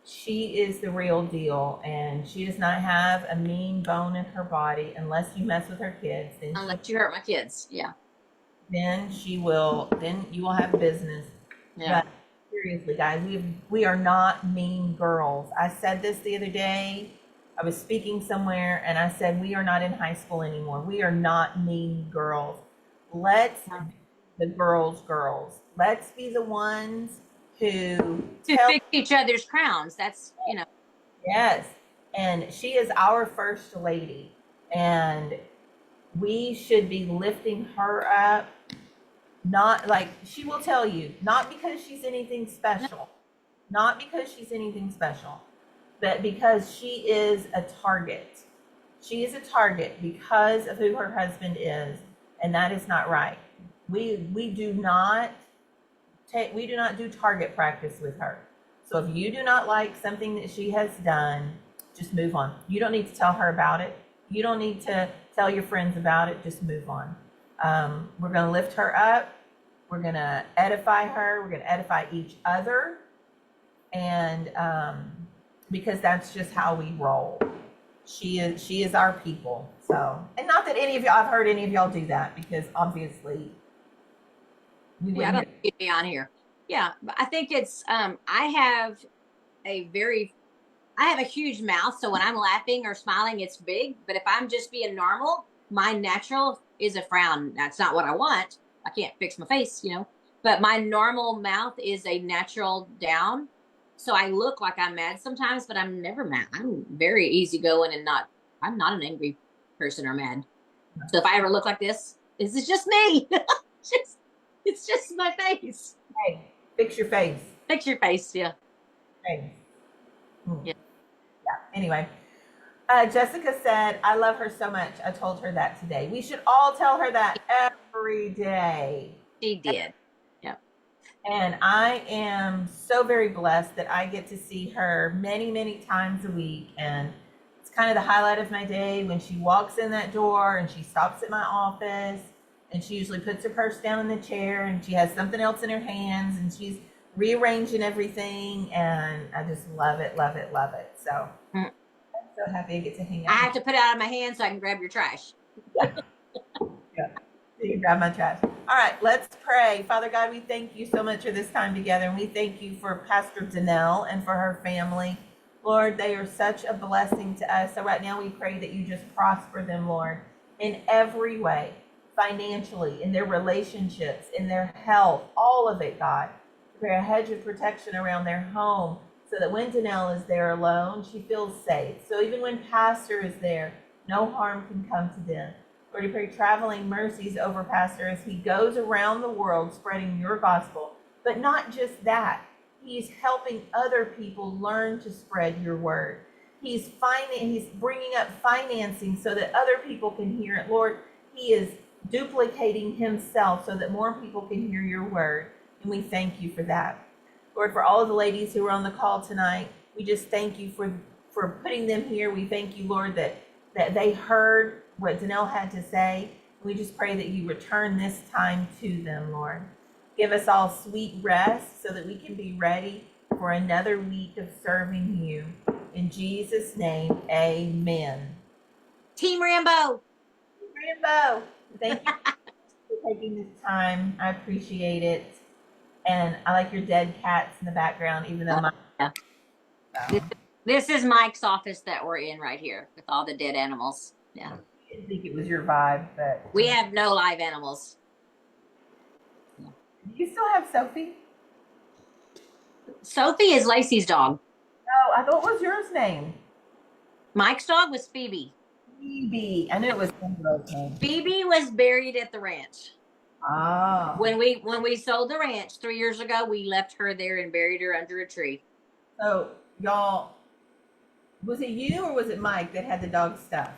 [SPEAKER 1] she is the real deal, and she does not have a mean bone in her body unless you mess with her kids.
[SPEAKER 2] Unless you hurt my kids. Yeah.
[SPEAKER 1] Then you will have business.
[SPEAKER 2] Yeah.
[SPEAKER 1] But seriously, guys, we are not mean girls. I said this the other day. I was speaking somewhere and I said, we are not in high school anymore. We are not mean girls. Let's the girls. Let's be the ones who
[SPEAKER 2] To
[SPEAKER 1] tell.
[SPEAKER 2] fix each other's crowns. That's,
[SPEAKER 1] Yes. And she is our first lady. And we should be lifting her up. Not like she will tell you, not because she's anything special, not because she's anything special, but because she is a target. She is a target because of who her husband is, and that is not right. We do not do target practice with her. So if you do not like something that she has done, just move on. You don't need to tell her about it. You don't need to tell your friends about it. Just move on. We're going to lift her up. We're going to edify her. We're going to edify each other. And because that's just how we roll. She is our people. So, and not that any of y'all, I've heard any of y'all do that, because obviously we
[SPEAKER 2] I
[SPEAKER 1] wouldn't.
[SPEAKER 2] don't get me on here. Yeah, but I think it's I have a huge mouth, so when I'm laughing or smiling, it's big. But if I'm just being normal, my natural is a frown. That's not what I want. I can't fix my face, But my normal mouth is a natural down. So I look like I'm mad sometimes, but I'm never mad. I'm very easygoing and I'm not an angry person or mad. So if I ever look like this is just me. It's just my face.
[SPEAKER 1] Hey, fix your face.
[SPEAKER 2] Fix your face, yeah.
[SPEAKER 1] Hey.
[SPEAKER 2] Yeah.
[SPEAKER 1] Anyway, Jessica said, I love her so much. I told her that today. We should all tell her that every day.
[SPEAKER 2] She did. Yeah.
[SPEAKER 1] And I am so very blessed that I get to see her many, many times a week. And it's kind of the highlight of my day when she walks in that door and she stops at my office, and she usually puts her purse down in the chair and she has something else in her hands and she's rearranging everything. And I just love it, love it, love it. So I'm so happy I get to hang out.
[SPEAKER 2] I have to put it out of my hand so I can grab your trash.
[SPEAKER 1] Yeah. You can grab my trash. All right, let's pray. Father God, we thank you so much for this time together. And we thank you for Pastor Danielle and for her family. Lord, they are such a blessing to us. So right now we pray that you just prosper them, Lord, in every way, financially, in their relationships, in their health, all of it, God. Pray a hedge of protection around their home so that when Danielle is there alone, she feels safe. So even when Pastor is there, no harm can come to them. Lord, we pray traveling mercies over Pastor as he goes around the world spreading your gospel. But not just that. He's helping other people learn to spread your word. He's bringing up financing so that other people can hear it. Lord, he is duplicating himself so that more people can hear your word. And we thank you for that. Lord, for all of the ladies who are on the call tonight, we just thank you for putting them here. We thank you, Lord, that they heard what Danielle had to say. We just pray that you return this time to them, Lord. Give us all sweet rest so that we can be ready for another week of serving you. In Jesus' name, amen.
[SPEAKER 2] Team Rambo.
[SPEAKER 1] Rambo, thank you for taking this time. I appreciate it. And I like your dead cats in the background, even though
[SPEAKER 2] yeah. So. This is Mike's office that we're in right here with all the dead animals. Yeah.
[SPEAKER 1] I didn't think it was your vibe, but
[SPEAKER 2] we have no live animals.
[SPEAKER 1] Yeah. Do you still have Sophie?
[SPEAKER 2] Sophie is Lacey's dog.
[SPEAKER 1] No, I thought it was yours name.
[SPEAKER 2] Mike's dog was Phoebe.
[SPEAKER 1] Phoebe. I knew it was Pembroke's name.
[SPEAKER 2] Phoebe was buried at the ranch.
[SPEAKER 1] Oh.
[SPEAKER 2] When we sold the ranch 3 years ago, we left her there and buried her under a tree.
[SPEAKER 1] So y'all, was it you or was it Mike that had the dog stuff?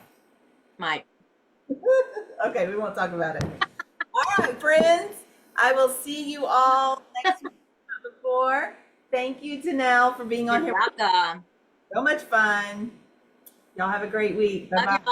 [SPEAKER 2] Mike.
[SPEAKER 1] Okay, we won't talk about it. All right, friends. I will see you all next week before. Thank you, Danielle, for being on here.
[SPEAKER 2] You're welcome.
[SPEAKER 1] So much fun. Y'all have a great week. Bye-bye.